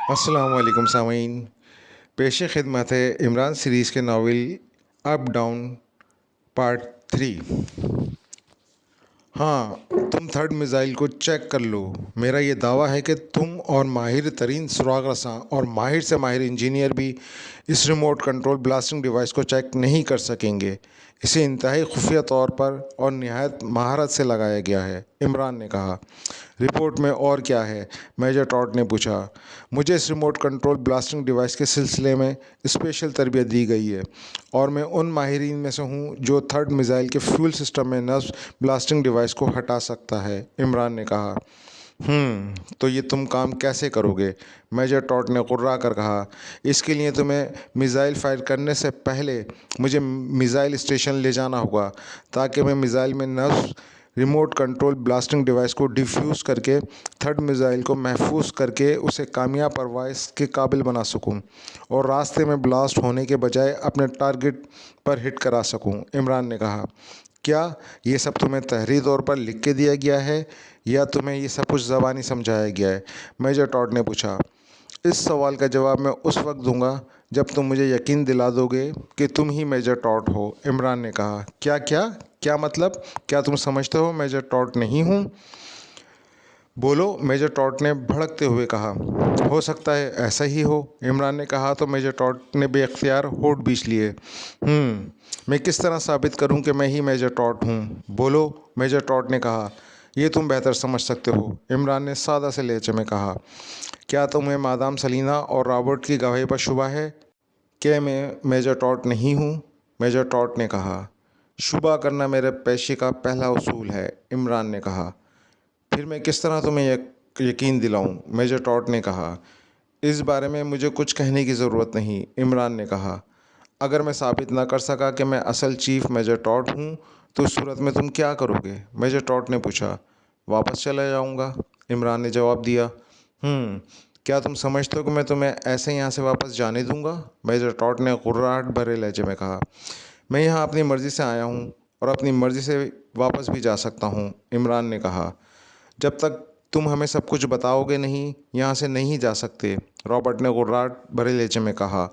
अस्सलाम वालेकुम सामीन। पेश खिदमत है इमरान सीरीज़ के नावल अप डाउन पार्ट 3। हाँ, तुम थर्ड मिज़ाइल को चेक कर लो। मेरा ये दावा है कि तुम और माहिर तरीन सुराग रसां और माहिर से माहिर इंजीनियर भी इस रिमोट कंट्रोल ब्लास्टिंग डिवाइस को चेक नहीं कर सकेंगे। इसे इंतहाई खुफिया तौर पर और निहायत महारत से लगाया गया है, इमरान ने कहा। रिपोर्ट में और क्या है? मेजर टॉड ने पूछा। मुझे इस रिमोट कंट्रोल ब्लास्टिंग डिवाइस के सिलसिले में स्पेशल तरबियत दी गई है और मैं उन माहिरीन में से हूँ जो थर्ड मिज़ाइल के फ्यूल सिस्टम में नस्ब ब्लास्टिंग डिवाइस को हटा सकता है, इमरान ने कहा। तो ये तुम काम कैसे करोगे? मेजर टॉड ने कुर्रा कर कहा। इसके लिए तुम्हें मिज़ाइल फायर करने से पहले मुझे मिज़ाइल स्टेशन ले जाना होगा ताकि मैं मिज़ाइल में नस्ब रिमोट कंट्रोल ब्लास्टिंग डिवाइस को डिफ्यूज़ करके थर्ड मिज़ाइल को महफूज करके उसे कामयाब परवाइज के काबिल बना सकूं और रास्ते में ब्लास्ट होने के बजाय अपने टारगेट पर हिट करा सकूं, इमरान ने कहा। क्या ये सब तुम्हें तहरीरी तौर पर लिख के दिया गया है या तुम्हें ये सब कुछ ज़बानी समझाया गया है? मेजर टॉड ने पूछा। इस सवाल का जवाब मैं उस वक्त दूंगा जब तुम मुझे यकीन दिला दोगे कि तुम ही मेजर टॉड हो, इमरान ने कहा। क्या क्या क्या मतलब? क्या तुम समझते हो मेजर टॉड नहीं हूँ? बोलो, मेजर टॉड ने भड़कते हुए कहा। हो सकता है ऐसा ही हो, इमरान ने कहा तो मेजर टॉड ने बेख्तियार होठ बीछ लिए। मैं किस तरह साबित करूं कि मैं ही मेजर टॉड हूं? बोलो, मेजर टॉड ने कहा। ये तुम बेहतर समझ सकते हो, इमरान ने सादा से लहजे में कहा। क्या तुम्हें मादाम सलीना और रॉबर्ट की गवाही पर शुबा है कि मैं मेजर टॉड नहीं हूँ? मेजर टॉड ने कहा। शुबा करना मेरे पेशे का पहला उसूल है, इमरान ने कहा। फिर मैं किस तरह तुम्हें यकीन दिलाऊं? मेजर टॉड ने कहा। इस बारे में मुझे कुछ कहने की ज़रूरत नहीं, इमरान ने कहा। अगर मैं साबित न कर सका कि मैं असल चीफ मेजर टॉड हूँ तो उस सूरत में तुम क्या करोगे? मेजर टॉड ने पूछा। वापस चला जाऊँगा, इमरान ने जवाब दिया। क्या तुम समझते हो कि मैं तुम्हें ऐसे यहाँ से वापस जाने दूंगा? मेजर टॉड ने गुर्राहट भरे लहजे में कहा। मैं यहाँ अपनी मर्ज़ी से आया हूँ और अपनी मर्ज़ी से वापस भी जा सकता हूँ, इमरान ने कहा। जब तक तुम हमें सब कुछ बताओगे नहीं, यहाँ से नहीं जा सकते, रॉबर्ट ने गुर्राहट भरे लहजे में कहा।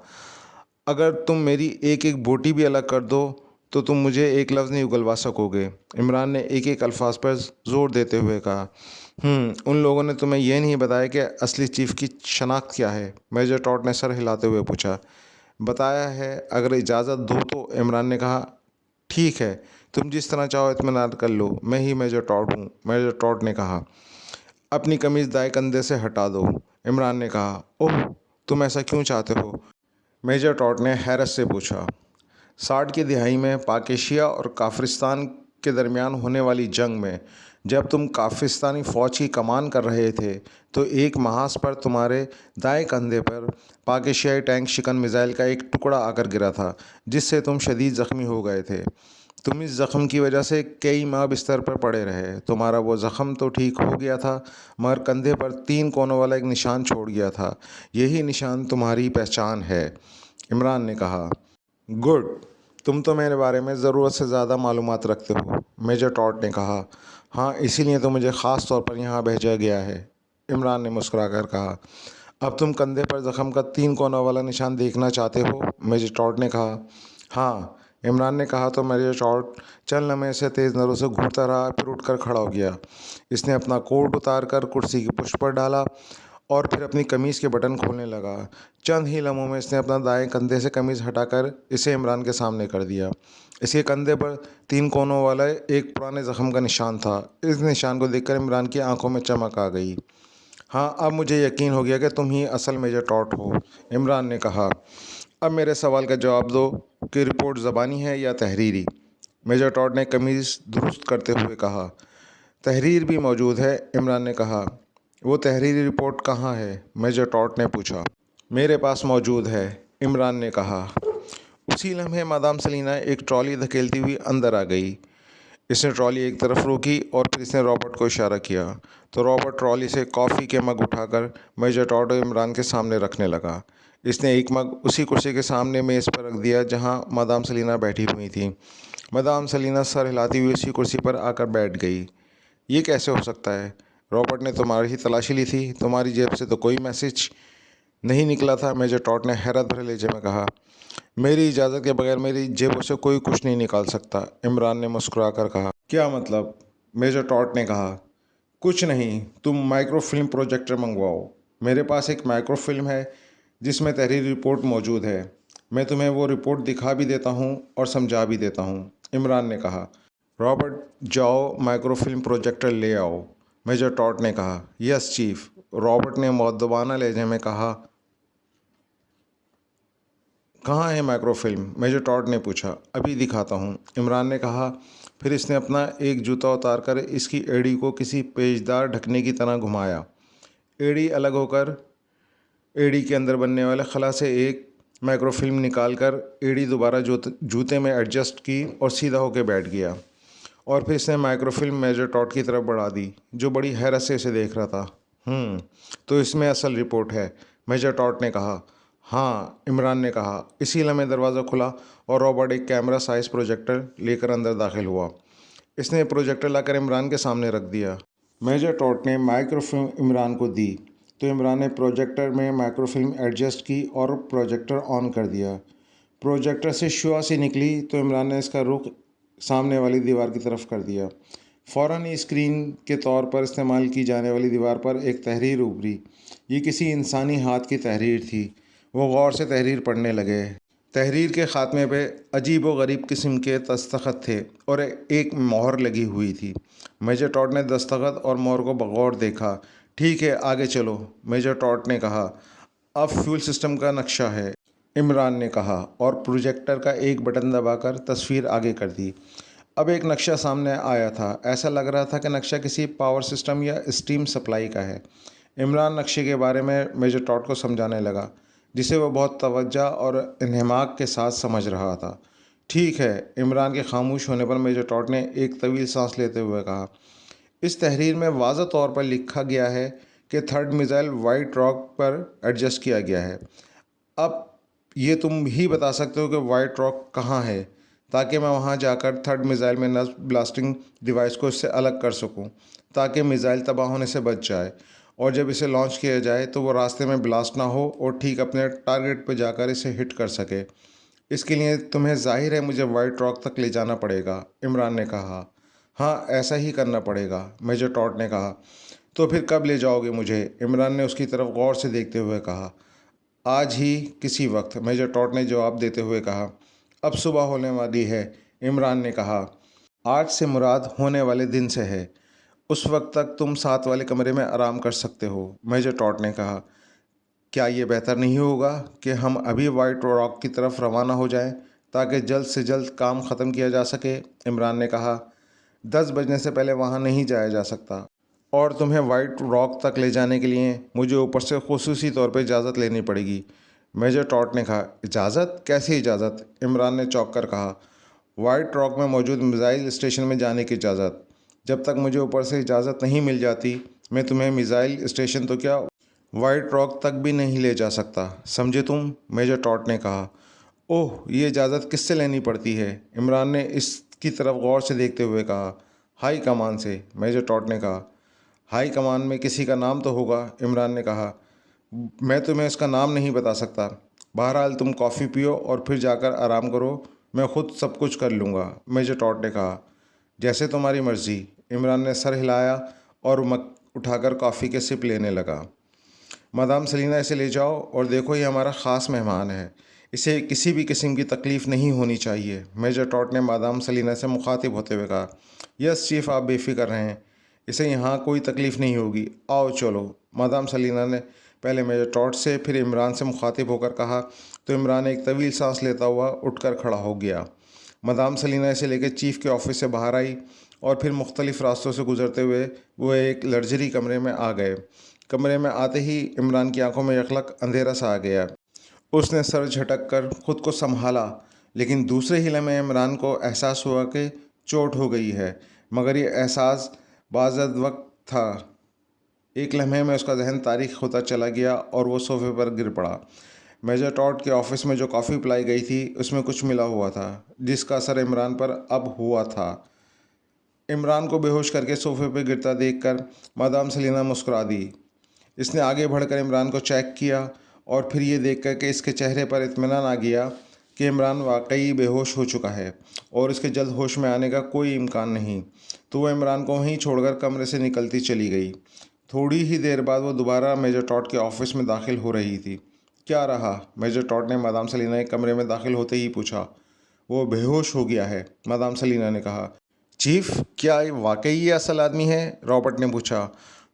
अगर तुम मेरी एक एक बोटी भी अलग कर दो तो तुम मुझे एक लफ्ज़ नहीं उगलवा सकोगे, इमरान ने एक एक अल्फाज पर ज़ोर देते हुए कहा। उन लोगों ने तुम्हें यह नहीं बताया कि असली चीफ़ की शनाख्त क्या है? मेजर टॉड ने सर हिलाते हुए पूछा। बताया है, अगर इजाज़त दो तो, इमरान ने कहा। ठीक है, तुम जिस तरह चाहो इत्मीनान कर लो, मैं ही मेजर टॉड हूँ, मेजर टॉड ने कहा। अपनी कमीज़ दाएं कंधे से हटा दो, इमरान ने कहा। ओह, तुम ऐसा क्यों चाहते हो? मेजर टॉड ने हैरत से पूछा। 60 की दिहाई में पाकिस्तान और काफिरिस्तान के दरमियान होने वाली जंग में जब तुम काफिस्तानी फ़ौज की कमान कर रहे थे तो एक महाज पर तुम्हारे दाएं कंधे पर पाकिस्तानी टैंक शिकन मिसाइल का एक टुकड़ा आकर गिरा था जिससे तुम शदीद ज़ख्मी हो गए थे। तुम इस ज़ख्म की वजह से कई माह बिस्तर पर पड़े रहे। तुम्हारा वो ज़ख्म तो ठीक हो गया था मगर कंधे पर 3 कोनों वाला एक निशान छोड़ गया था। यही निशान तुम्हारी पहचान है, इमरान ने कहा। गुड, तुम तो मेरे बारे में ज़रूरत से ज़्यादा मालूमात रखते हो, मेजर टॉड ने कहा। हाँ, इसीलिए तो मुझे ख़ास तौर पर यहाँ भेजा गया है, इमरान ने मुस्कुराकर कहा। अब तुम कंधे पर ज़ख्म का 3 कोनों वाला निशान देखना चाहते हो? मेजर टॉड ने कहा। हाँ, इमरान ने कहा तो मेजर टॉड चंद लम्हे से तेज़ नज़रों से घूरता रहा, फिर उठकर खड़ा हो गया। इसने अपना कोट उतार कर कुर्सी की पुष्ट पर डाला और फिर अपनी कमीज़ के बटन खोलने लगा। चंद ही लम्हों में इसने अपना दाएं कंधे से कमीज़ हटाकर इसे इमरान के सामने कर दिया। इसके कंधे पर 3 कोनों वाला एक पुराने ज़ख्म का निशान था। इस निशान को देखकर इमरान की आंखों में चमक आ गई। हाँ, अब मुझे यकीन हो गया कि तुम ही असल मेजर टॉड हो, इमरान ने कहा। अब मेरे सवाल का जवाब दो कि रिपोर्ट ज़बानी है या तहरीरी? मेजर टॉड ने कमीज़ दुरुस्त करते हुए कहा। तहरीर भी मौजूद है, इमरान ने कहा। वो तहरीरी रिपोर्ट कहाँ है? मेजर टॉड ने पूछा। मेरे पास मौजूद है, इमरान ने कहा। उसी लम्हे मादाम सलीना एक ट्रॉली धकेलती हुई अंदर आ गई। इसने ट्रॉली एक तरफ रोकी और फिर इसने रॉबर्ट को इशारा किया तो रॉबर्ट ट्रॉली से कॉफ़ी के मग उठाकर मेजर टॉड और इमरान के सामने रखने लगा। इसने एक मग उसी कुर्सी के सामने मेज़ पर रख दिया जहां मादाम सलीना बैठी हुई थी। मादाम सलीना सर हिलाती हुई उसी कुर्सी पर आकर बैठ गई। ये कैसे हो सकता है? रॉबर्ट ने तुम्हारी ही तलाशी ली थी, तुम्हारी जेब से तो कोई मैसेज नहीं निकला था। मेजर टॉड ने हैरत भरे लहजे में कहा। मेरी इजाज़त के बगैर मेरी जेबों से कोई कुछ नहीं निकाल सकता, इमरान ने मुस्कुरा कर कहा। क्या मतलब? मेजर टॉड ने कहा। कुछ नहीं, तुम माइक्रोफिल्म प्रोजेक्टर मंगवाओ। मेरे पास एक माइक्रोफिल्म है जिसमें तहरीरी रिपोर्ट मौजूद है। मैं तुम्हें वो रिपोर्ट दिखा भी देता हूँ और समझा भी देता हूँ, इमरान ने कहा। रॉबर्ट, जाओ माइक्रोफिल्म प्रोजेक्टर ले आओ, मेजर टॉड ने कहा। यस चीफ, रॉबर्ट ने मुअद्दबाना लहजे में कहा। कहाँ है माइक्रोफिल्म? मेजर टॉड ने पूछा। अभी दिखाता हूँ, इमरान ने कहा। फिर इसने अपना एक जूता उतारकर इसकी एड़ी को किसी पेचदार ढकने की तरह घुमाया। एड़ी अलग होकर एड़ी के अंदर बनने वाले खला से एक माइक्रोफिल्म निकालकर एड़ी दोबारा जूते में एडजस्ट की और सीधा होकर बैठ गया। और फिर इसने माइक्रोफिल्म मेजर टॉड की तरफ बढ़ा दी, जो बड़ी हैरत से इसे देख रहा था। तो इसमें असल रिपोर्ट है, मेजर टॉड ने कहा। हाँ, इमरान ने कहा। इसी लम्हे दरवाज़ा खुला और रॉबर्ट एक कैमरा साइज प्रोजेक्टर लेकर अंदर दाखिल हुआ। इसने प्रोजेक्टर लाकर इमरान के सामने रख दिया। मेजर टॉड ने माइक्रोफिल्म इमरान को दी तो इमरान ने प्रोजेक्टर में माइक्रोफिल्म एडजस्ट की और प्रोजेक्टर ऑन कर दिया। प्रोजेक्टर से शुआ सी निकली तो इमरान ने इसका रुख सामने वाली दीवार की तरफ कर दिया। फ़ौरन ही स्क्रीन के तौर पर इस्तेमाल की जाने वाली दीवार पर एक तहरीर उभरी। ये किसी इंसानी हाथ की तहरीर थी। वो गौर से तहरीर पढ़ने लगे। तहरीर के ख़ात्मे पे अजीब व गरीब किस्म के दस्तखत थे और एक मोहर लगी हुई थी। मेजर टॉड ने दस्तखत और मोहर को बगौर देखा। ठीक है, आगे चलो, मेजर टॉड ने कहा। अब फ्यूल सिस्टम का नक्शा है, इमरान ने कहा और प्रोजेक्टर का एक बटन दबाकर तस्वीर आगे कर दी। अब एक नक्शा सामने आया था। ऐसा लग रहा था कि नक्शा किसी पावर सिस्टम या स्टीम सप्लाई का है। इमरान नक्शे के बारे में मेजर टॉड को समझाने लगा, जिसे वह बहुत तवज्जो और इन्हमाक के साथ समझ रहा था। ठीक है, इमरान के खामोश होने पर मेजर टॉड ने एक तवील सांस लेते हुए कहा। इस तहरीर में वाज़ह तौर पर लिखा गया है कि थर्ड मिसाइल वाइट रॉक पर एडजस्ट किया गया है। अब ये तुम ही बता सकते हो कि वाइट रॉक कहाँ है, ताकि मैं वहाँ जाकर थर्ड मिसाइल में नस्ब ब्लास्टिंग डिवाइस को इससे अलग कर सकूँ, ताकि मिसाइल तबाह होने से बच जाए और जब इसे लॉन्च किया जाए तो वो रास्ते में ब्लास्ट ना हो और ठीक अपने टारगेट पर जाकर इसे हिट कर सके। इसके लिए तुम्हें जाहिर है मुझे वाइट रॉक तक ले जाना पड़ेगा, इमरान ने कहा। हाँ, ऐसा ही करना पड़ेगा, मेजर टॉड ने कहा। तो फिर कब ले जाओगे मुझे? इमरान ने उसकी तरफ गौर से देखते हुए कहा। आज ही किसी वक्त, मेजर टॉड ने जवाब देते हुए कहा। अब सुबह होने वाली है, इमरान ने कहा। आज से मुराद होने वाले दिन से है। उस वक्त तक तुम साथ वाले कमरे में आराम कर सकते हो, मेजर टॉड ने कहा। क्या ये बेहतर नहीं होगा कि हम अभी वाइट रॉक की तरफ रवाना हो जाएं, ताकि जल्द से जल्द काम ख़त्म किया जा सके, इमरान ने कहा। 10 बजने से पहले वहाँ नहीं जाया जा सकता और तुम्हें वाइट रॉक तक ले जाने के लिए मुझे ऊपर से खुसूसी तौर पर इजाज़त लेनी पड़ेगी, मेजर टॉड ने कहा। इजाज़त? कैसी इजाज़त? इमरान ने चौंक कर कहा। वाइट रॉक में मौजूद मिसाइल स्टेशन में जाने की इजाज़त। जब तक मुझे ऊपर से इजाज़त नहीं मिल जाती मैं तुम्हें मिसाइल स्टेशन तो क्या वाइट रॉक तक भी नहीं ले जा सकता, समझे तुम, मेजर टॉड ने कहा। ओह, ये इजाज़त किससे लेनी पड़ती है? इमरान ने इसकी तरफ गौर से देखते हुए कहा। हाई कमान से, मेजर टॉड ने कहा। हाई कमान में किसी का नाम तो होगा, इमरान ने कहा। मैं तुम्हें इसका नाम नहीं बता सकता। बहरहाल तुम कॉफ़ी पियो और फिर जाकर आराम करो, मैं ख़ुद सब कुछ कर लूँगा, मेजर टॉड ने कहा। जैसे तुम्हारी मर्ज़ी, इमरान ने सर हिलाया और मग उठाकर कॉफ़ी के सिप लेने लगा। मादाम सलीना, इसे ले जाओ और देखो, ये हमारा ख़ास मेहमान है। इसे किसी भी किस्म की तकलीफ़ नहीं होनी चाहिए, मेजर टॉड ने मादाम सलीना से मुखातिब होते हुए कहा। यस चीफ़, आप बेफिक्र रहें, इसे यहाँ कोई तकलीफ़ नहीं होगी। आओ चलो, मादाम सलीना ने पहले मेजर टॉड से फिर इमरान से मुखातिब होकर कहा तो इमरान एक तवील सांस लेता हुआ उठकर खड़ा हो गया। मादाम सलीना इसे लेकर चीफ़ के ऑफिस से बाहर आई और फिर मुख्तलिफ़ रास्तों से गुजरते हुए वो एक लग्जरी कमरे में आ गए। कमरे में आते ही इमरान की आंखों में यकलक अंधेरा सा आ गया। उसने सर झटक कर खुद को संभाला, लेकिन दूसरे ही लम्हे इमरान को एहसास हुआ कि चोट हो गई है, मगर ये एहसास बाज़द वक्त था। एक लम्हे में उसका जहन तारीख होता चला गया और वो सोफे पर गिर पड़ा। मेजर टॉड के ऑफिस में जो कॉफ़ी पिलाई गई थी उसमें कुछ मिला हुआ था, जिसका असर इमरान पर अब हुआ था। इमरान को बेहोश करके सोफे पर गिरता देखकर मादाम सलीना मुस्कुरा दी। इसने आगे बढ़कर इमरान को चेक किया और फिर ये देखकर कि इसके चेहरे पर इत्मीनान आ गया कि इमरान वाकई बेहोश हो चुका है और इसके जल्द होश में आने का कोई इम्कान नहीं, तो वह इमरान को वहीं छोड़कर कमरे से निकलती चली गई। थोड़ी ही देर बाद वो दोबारा मेजर टॉड के ऑफिस में दाखिल हो रही थी। क्या रहा? मेजर टॉड ने मादाम सलीना के कमरे में दाखिल होते ही पूछा। वो बेहोश हो गया है, मादाम सलीना ने कहा। चीफ, क्या वाकई ये असल आदमी है? रॉबर्ट ने पूछा।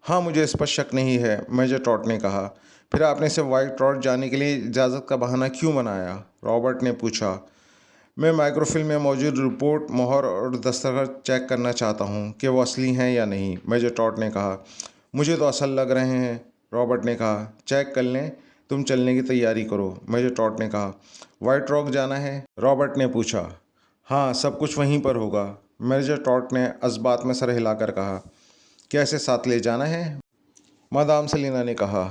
हाँ, मुझे इस पर शक नहीं है, मेजर टॉड ने कहा। फिर आपने इसे वाइट रॉड जाने के लिए इजाज़त का बहाना क्यों बनाया? रॉबर्ट ने पूछा। मैं माइक्रोफिल्म में मौजूद रिपोर्ट, मोहर और दस्तखत चेक करना चाहता हूँ कि वो असली हैं या नहीं, मेजर टॉड ने कहा। मुझे तो असल लग रहे हैं, रॉबर्ट ने कहा। चेक कर लें, तुम चलने की तैयारी करो, मेजर टॉड ने कहा। वाइट रॉक जाना है? रॉबर्ट ने पूछा। हाँ, सब कुछ वहीं पर होगा, मेजर टॉड ने अज़बात में सर हिलाकर कहा। क्या इसे साथ ले जाना है? मादाम सलीना ने कहा।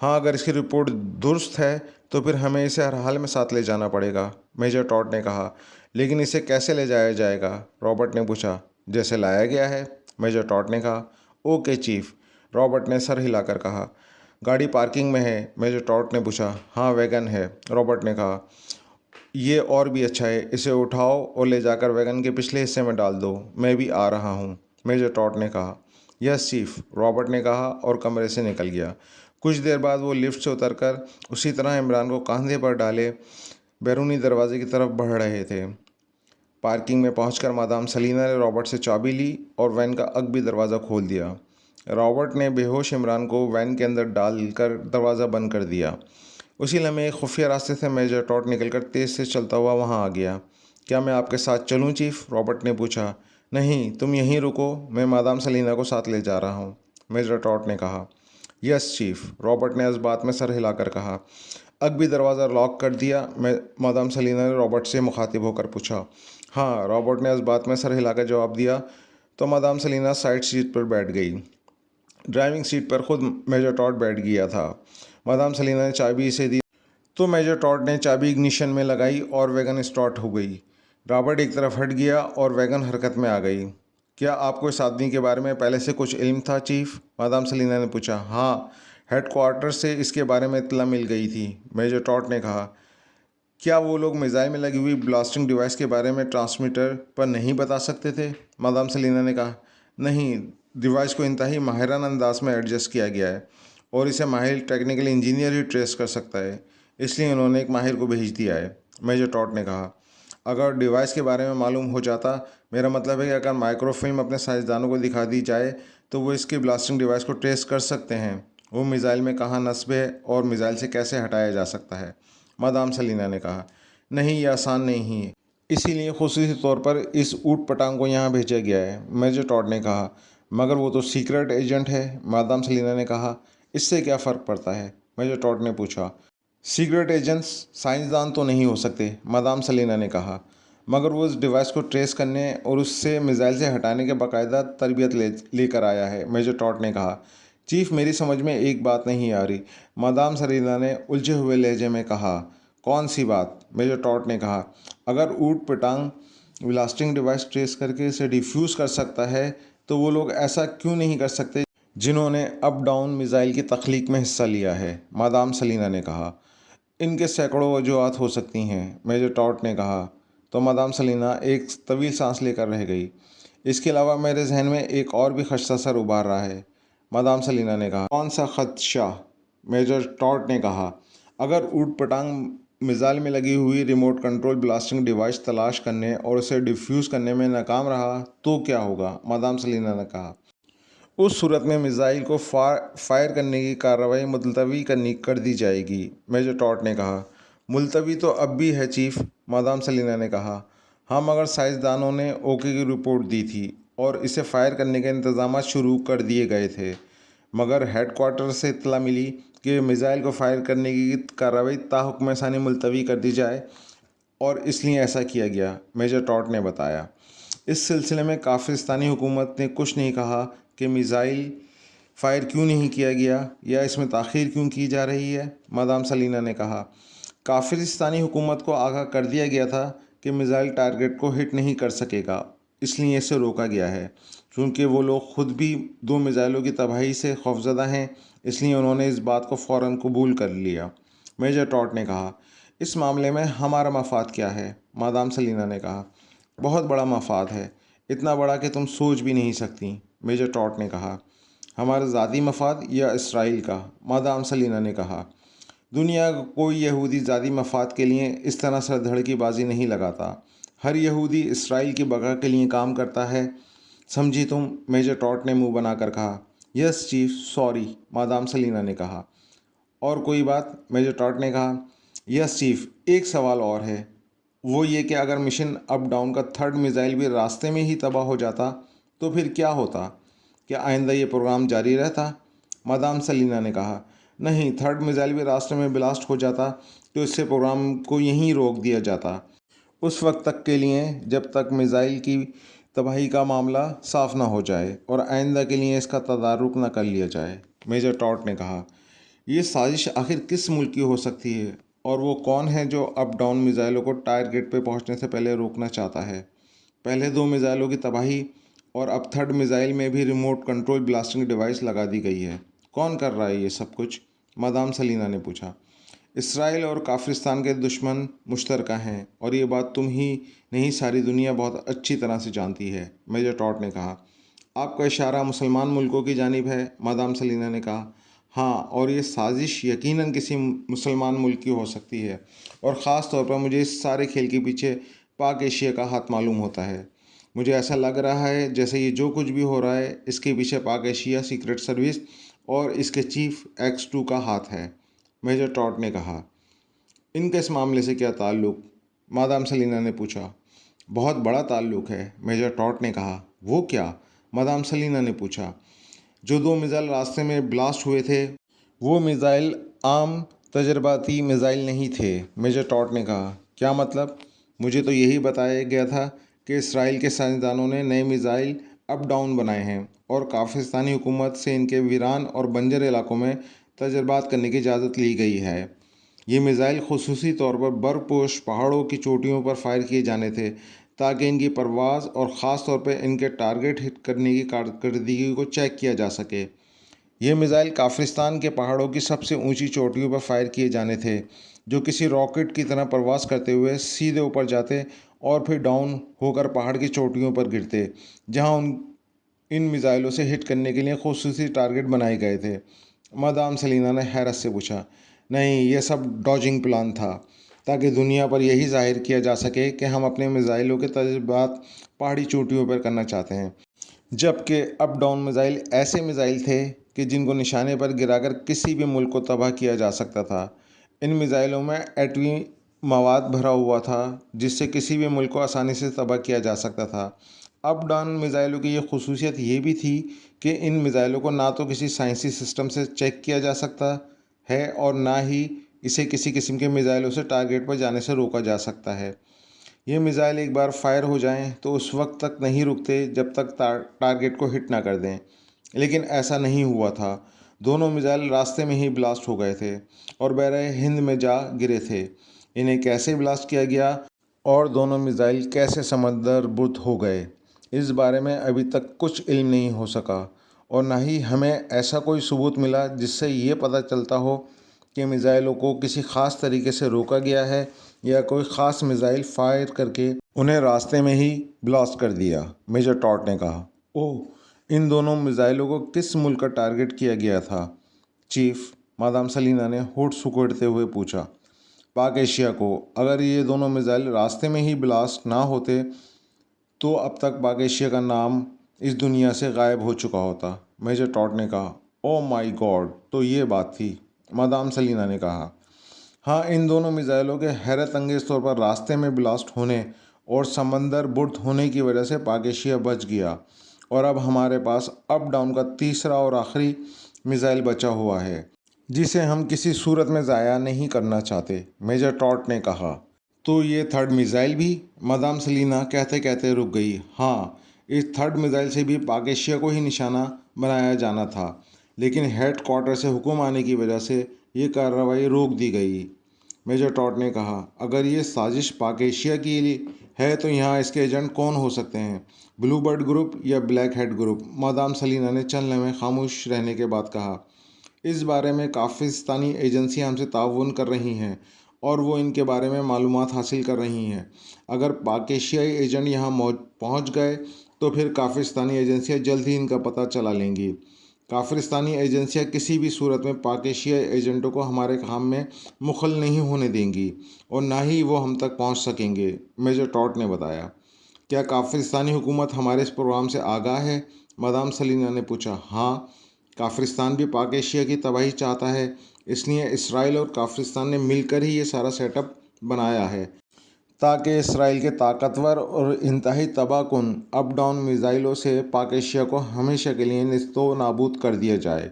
हाँ, अगर इसकी रिपोर्ट दुरुस्त है तो फिर हमें इसे हर हाल में साथ ले जाना पड़ेगा, मेजर टॉड ने कहा। लेकिन इसे कैसे ले जाया जाएगा? रॉबर्ट ने पूछा। जैसे लाया गया है, मेजर टॉड ने कहा। ओके चीफ, रॉबर्ट ने सर हिलाकर कहा। गाड़ी पार्किंग में है, मेजर टॉड ने पूछा। हाँ, वैगन है, रॉबर्ट ने कहा। ये और भी अच्छा है, इसे उठाओ और ले जाकर वैगन के पिछले हिस्से में डाल दो, मैं भी आ रहा हूँ, मेजर टॉड ने कहा। यस चीफ, रॉबर्ट ने कहा और कमरे से निकल गया। कुछ देर बाद वो लिफ्ट से उतरकर उसी तरह इमरान को कंधे पर डाले बैरूनी दरवाजे की तरफ बढ़ रहे थे। पार्किंग में पहुंचकर मादाम सलीना ने रॉबर्ट से चाबी ली और वैन का अगबी दरवाज़ा खोल दिया। रॉबर्ट ने बेहोश इमरान को वैन के अंदर डालकर दरवाज़ा बंद कर दिया। उसी लम्हे एक खुफिया रास्ते से मेजर टॉड निकलकर तेज़ से चलता हुआ वहां आ गया। क्या मैं आपके साथ चलूं चीफ? रॉबर्ट ने पूछा। नहीं, तुम यहीं रुको, मैं मादाम सलीना को साथ ले जा रहा हूं, मेजर टॉड ने कहा। यस चीफ, रॉबर्ट ने इस बात में सर हिलाकर कहा। अगबी दरवाज़ा लॉक कर दिया, मैं मादाम सलीना ने रॉबर्ट से मुखातिब होकर पूछा। हाँ, रॉबर्ट ने इस बात में सर हिलाकर जवाब दिया। तो मादाम सलीना साइड सीट पर बैठ गई। ड्राइविंग सीट पर खुद मेजर टॉड बैठ गया था। मादाम सलीना ने चाबी इसे दी तो मेजर टॉड ने चाबी इग्निशन में लगाई और वैगन स्टार्ट हो गई। रॉबर्ट एक तरफ हट गया और वैगन हरकत में आ गई। क्या आपको इस आदमी के बारे में पहले से कुछ इल्म था चीफ? मादाम सलीना ने पूछा। हाँ, हेडक्वार्टर से इसके बारे में इत्तला मिल गई थी, मेजर टॉड ने कहा। क्या वो लोग मिसाइल में लगी हुई ब्लास्टिंग डिवाइस के बारे में ट्रांसमीटर पर नहीं बता सकते थे? मादाम सलीना ने कहा। नहीं, डिवाइस को इंतहाई माहिराना अंदाज में एडजस्ट किया गया है और इसे माहिर टेक्निकल इंजीनियर ही ट्रेस कर सकता है, इसलिए उन्होंने एक माहिर को भेज दिया है, मेजर टॉड ने कहा। अगर डिवाइस के बारे में मालूम हो जाता, मेरा मतलब है कि अगर माइक्रोफिल्म अपने साइंसदानों को दिखा दी जाए तो वो इसकी ब्लास्टिंग डिवाइस को ट्रेस कर सकते हैं, वो मिसाइल में कहाँ नस्ब है और मिसाइल से कैसे हटाया जा सकता है, मादाम सलीना ने कहा। नहीं, ये आसान नहीं है, इसीलिए खुसूसी तौर पर इस ऊट पटांग को यहाँ भेजा गया है, मेजर टॉड ने कहा। मगर वो तो सीक्रेट एजेंट है, मादाम सलीना ने कहा। इससे क्या फ़र्क पड़ता है, मेजर टॉड ने पूछा। सीक्रेट एजेंट्स साइंसदान तो नहीं हो सकते, मादाम सलीना ने कहा। मगर वो उस डिवाइस को ट्रेस करने और उससे मिसाइल से हटाने के बाकायदा तरबियत लेकर आया है, मेजर टॉड ने कहा। चीफ, मेरी समझ में एक बात नहीं आ रही, मादाम सलीना ने उलझे हुए लहजे में कहा। कौन सी बात? मेजर टॉड ने कहा। अगर ऊट पटांग ब्लास्टिंग डिवाइस ट्रेस करके इसे डिफ्यूज़ कर सकता है तो वो लोग ऐसा क्यों नहीं कर सकते जिन्होंने अप डाउन मिसाइल की तख्लीक में हिस्सा लिया है, मादाम सलीना ने कहा। इनके सैकड़ों वजूहात हो सकती हैं, मेजर टॉड ने कहा। तो मादाम सलीना एक तवील सांस लेकर रह गई। इसके अलावा मेरे जहन में एक और भी खदशा सर उभार रहा है, मादाम सलीना ने कहा। कौन सा खदशा? मेजर टॉड ने कहा। अगर ऊट पटांग मिसाइल में लगी हुई रिमोट कंट्रोल ब्लास्टिंग डिवाइस तलाश करने और उसे डिफ्यूज़ करने में नाकाम रहा तो क्या होगा, मादाम सलीना ने कहा। उस सूरत में मिसाइल को फायर करने की कार्रवाई मुलतवी कर दी जाएगी, मेजर टॉड ने कहा। मुलतवी तो अब भी है चीफ, मादाम सलीना ने कहा। हाँ, मगर साइंसदानों ने ओके की रिपोर्ट दी थी और इसे फायर करने के इंतजाम शुरू कर दिए गए थे। मगर हेडक्वार्टर से इत्तला मिली कि मिसाइल को फायर करने की कार्रवाई ताहुक्म सानी मुलतवी कर दी जाए और इसलिए ऐसा किया गया, मेजर टॉड ने बताया। इस सिलसिले में काफिरिस्तानी हुकूमत ने कुछ नहीं कहा कि मिसाइल फायर क्यों नहीं किया गया या इसमें ताख़ीर क्यों की जा रही है, मादाम सलीना ने कहा। काफिरिस्तानी हुकूमत को आगाह कर दिया गया था कि मिसाइल टारगेट को हिट नहीं कर सकेगा, इसलिए इसे रोका गया है। क्योंकि वो लोग ख़ुद भी दो मिसाइलों की तबाही से खौफज़दा हैं, इसलिए उन्होंने इस बात को फ़ौरन कबूल कर लिया। मेजर टॉट ने कहा। इस मामले में हमारा मफाद क्या है? मादाम सलीना ने कहा। बहुत बड़ा मफाद है, इतना बड़ा कि तुम सोच भी नहीं सकती, मेजर टॉट ने कहा। हमारा ज़ाती मफाद या इसराइल का? मादाम सलीना ने कहा। दुनिया का कोई यहूदी ज़ाती मफाद के लिए इस तरह से धड़कीबाजी नहीं लगाता। हर यहूदी इसराइल की बका के लिए काम करता है, समझी तुम? मेजर टॉट ने मुंह बनाकर कहा। Yes chief, sorry, madam Salina ने कहा। और कोई बात? मेजर टॉट ने कहा। यस चीफ, एक सवाल और है, वो ये कि अगर मिशन अप डाउन का थर्ड मिसाइल भी रास्ते में ही तबाह हो जाता तो फिर क्या होता? क्या आइंदा ये प्रोग्राम जारी रहता? मादाम सलीना ने कहा। नहीं, थर्ड मिसाइल भी रास्ते में ब्लास्ट हो जाता तो इससे प्रोग्राम को यहीं रोक दिया जाता, उस वक्त तक के लिए जब तक मिसाइल की तबाही का मामला साफ ना हो जाए और आइंदा के लिए इसका तदारुक न कर लिया जाए, मेजर टॉट ने कहा। ये साजिश आखिर किस मुल्क की हो सकती है और वो कौन है जो अप डाउन मिसाइलों को टारगेट पे पहुंचने से पहले रोकना चाहता है? पहले दो मिसाइलों की तबाही और अब थर्ड मिसाइल में भी रिमोट कंट्रोल ब्लास्टिंग डिवाइस लगा दी गई है। कौन कर रहा है ये सब कुछ? मादाम सलीना ने पूछा। इसराइल और काफिरिस्तान के दुश्मन मुश्तरका हैं और ये बात तुम ही नहीं सारी दुनिया बहुत अच्छी तरह से जानती है, मेजर टॉट ने कहा। आपका इशारा मुसलमान मुल्कों की जानिब है, मादाम सलीना ने कहा। हाँ, और ये साजिश यकीनन किसी मुसलमान मुल्क की हो सकती है और ख़ास तौर पर मुझे इस सारे खेल के पीछे पाक एशिया का हाथ मालूम होता है। मुझे ऐसा लग रहा है जैसे ये जो कुछ भी हो रहा है इसके पीछे पाक एशिया सीक्रेट सर्विस और इसके चीफ X2 का हाथ है, मेजर टॉट ने कहा। इनका इस मामले से क्या ताल्लुक़? मादाम सलीना ने पूछा। बहुत बड़ा ताल्लुक़ है, मेजर टॉट ने कहा। वो क्या? मादाम सलीना ने पूछा। जो दो मिसाइल रास्ते में ब्लास्ट हुए थे वो मिसाइल आम तजर्बाती मिसाइल नहीं थे, मेजर टॉट ने कहा। क्या मतलब? मुझे तो यही बताया गया था कि इसराइल के साइंसदानों ने नए मिसाइल अप डाउन बनाए हैं और पाकिस्तानी हुकूमत से इनके वीरान और बंजर इलाकों में तजर्बात करने की इजाज़त ली गई है। ये मिसाइल खुसूसी तौर पर बर्फपोश पहाड़ों की चोटियों पर फायर किए जाने थे ताकि इनकी परवाज़ और ख़ास तौर पर इनके टारगेट हिट करने की कारकर्दगी को चेक किया जा सके। ये मिसाइल काफिरिस्तान के पहाड़ों की सबसे ऊंची चोटियों पर फायर किए जाने थे, जो किसी रॉकेट की तरह प्रवास करते हुए सीधे ऊपर जाते और फिर डाउन होकर पहाड़ की चोटियों पर गिरते, जहां इन मिसाइलों से हिट करने के लिए खुसूसी टारगेट बनाए गए थे। मादाम सलीना ने हैरत से पूछा। नहीं, यह सब डॉजिंग प्लान था ताकि दुनिया पर यही जाहिर किया जा सके कि हम अपने मिसाइलों के तजुर्बात पहाड़ी चोटियों पर करना चाहते हैं, जबकि अप डाउन मिसाइल ऐसे मिसाइल थे कि जिनको निशाने पर गिराकर किसी भी मुल्क को तबाह किया जा सकता था। इन मिसाइलों में एटमी मवाद भरा हुआ था जिससे किसी भी मुल्क को आसानी से तबाह किया जा सकता था। अप डाउन मिसाइलों की ये खसूसियत ये भी थी कि इन मिसाइलों को ना तो किसी साइंसी सिस्टम से चेक किया जा सकता है और ना ही इसे किसी किस्म के मिसाइलों से टारगेट पर जाने से रोका जा सकता है। ये मिसाइल एक बार फायर हो जाएं तो उस वक्त तक नहीं रुकते जब तक टारगेट को हिट ना कर दें, लेकिन ऐसा नहीं हुआ था। दोनों मिसाइल रास्ते में ही ब्लास्ट हो गए थे और बहरे हिंद में जा गिरे थे। इन्हें कैसे ब्लास्ट किया गया और दोनों मिसाइल कैसे समंदरबुर्द हो गए, इस बारे में अभी तक कुछ इल्म नहीं हो सका और ना ही हमें ऐसा कोई सबूत मिला जिससे ये पता चलता हो कि मिसाइलों को किसी ख़ास तरीके से रोका गया है या कोई ख़ास मिसाइल फायर करके उन्हें रास्ते में ही ब्लास्ट कर दिया, मेजर टॉट ने कहा। ओह, इन दोनों मिसाइलों को किस मुल्क का टारगेट किया गया था चीफ? मादाम सलीना ने होठ सुकुड़ते हुए पूछा। पाक एशिया को। अगर ये दोनों मिसाइल रास्ते में ही ब्लास्ट ना होते तो अब तक पाक एशिया का नाम इस दुनिया से गायब हो चुका होता, मेजर टॉट ने कहा। ओह माय गॉड, तो ये बात थी, मादाम सलीना ने कहा। हाँ, इन दोनों मिसाइलों के हैरत अंगेज़ तौर पर रास्ते में ब्लास्ट होने और समंदर बुर्द होने की वजह से पाक एशिया बच गया और अब हमारे पास अप डाउन का तीसरा और आखिरी मिसाइल बचा हुआ है जिसे हम किसी सूरत में ज़ाया नहीं करना चाहते, मेजर टॉट ने कहा। तो ये थर्ड मिसाइल भी? मादाम सलीना कहते कहते रुक गई। हाँ, इस थर्ड मिसाइल से भी पाक एशिया को ही निशाना बनाया जाना था, लेकिन हेड क्वार्टर से हुक्म आने की वजह से ये कार्रवाई रोक दी गई, मेजर टॉट ने कहा। अगर ये साजिश पाक एशिया की है तो यहाँ इसके एजेंट कौन हो सकते हैं? ब्लू बर्ड ग्रुप या black head group? Madam Salina ने चंद लम्हे खामोश रहने के बाद कहा। इस बारे में पाकिस्तानी एजेंसियां हमसे ताउन कर रही हैं और वो इनके बारे में मालूमात हासिल कर रही हैं। अगर पाक एशियाई एजेंट यहाँ पहुँच गए तो फिर पाकिस्तानी एजेंसियां जल्द ही इनका पता चला लेंगी। पाकिस्तानी एजेंसियां किसी भी सूरत में पाक एशियाई एजेंटों को हमारे काम में मुखल नहीं होने देंगी और ना ही वो हम तक पहुंच सकेंगे, मेजर टॉट ने बताया। क्या पाकिस्तानी हुकूमत हमारे इस प्रोग्राम से आगाह है? मादाम सलीना ने पूछा। हाँ, पाकिस्तान भी पाक एशिया की तबाही चाहता है, इसलिए इसराइल और पाकिस्तान ने मिलकर ही ये सारा सेटअप बनाया है ताकि इसराइल के ताकतवर और इंतहाई तबाहकुन अप डाउन मिज़ाइलों से पाक एशिया को हमेशा के लिए निस्तो नाबूद कर दिया जाए।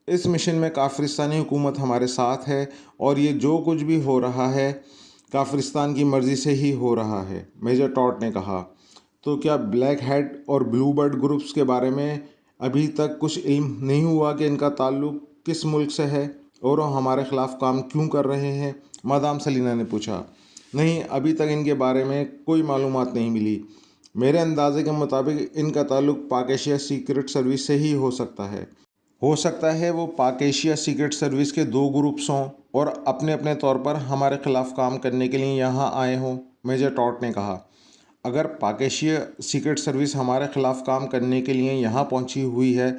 इस मिशन में पाकिस्तानी हुकूमत हमारे साथ है और ये जो कुछ भी हो रहा है पाकिस्तान की मर्ज़ी से ही हो रहा है, मेजर टॉट ने कहा। तो क्या ब्लैक हेड और ब्लू बर्ड ग्रुप्स के बारे में अभी तक कुछ इल्म नहीं हुआ कि इनका ताल्लुक किस मुल्क से है और वो हमारे ख़िलाफ़ काम क्यों कर रहे हैं? मादाम सलीना ने पूछा। नहीं, अभी तक इनके बारे में कोई मालूमात नहीं मिली। मेरे अंदाज़े के मुताबिक इनका ताल्लुक पाक एशिया सीक्रेट सर्विस से ही हो सकता है वो पाक एशिया सीक्रेट सर्विस के दो ग्रुप्स हों और अपने अपने तौर पर हमारे ख़िलाफ़ काम करने के लिए यहाँ आए हों, मेजर टॉट ने कहा। अगर पाक एशिया सीक्रेट सर्विस हमारे ख़िलाफ़ काम करने के लिए यहाँ पहुँची हुई है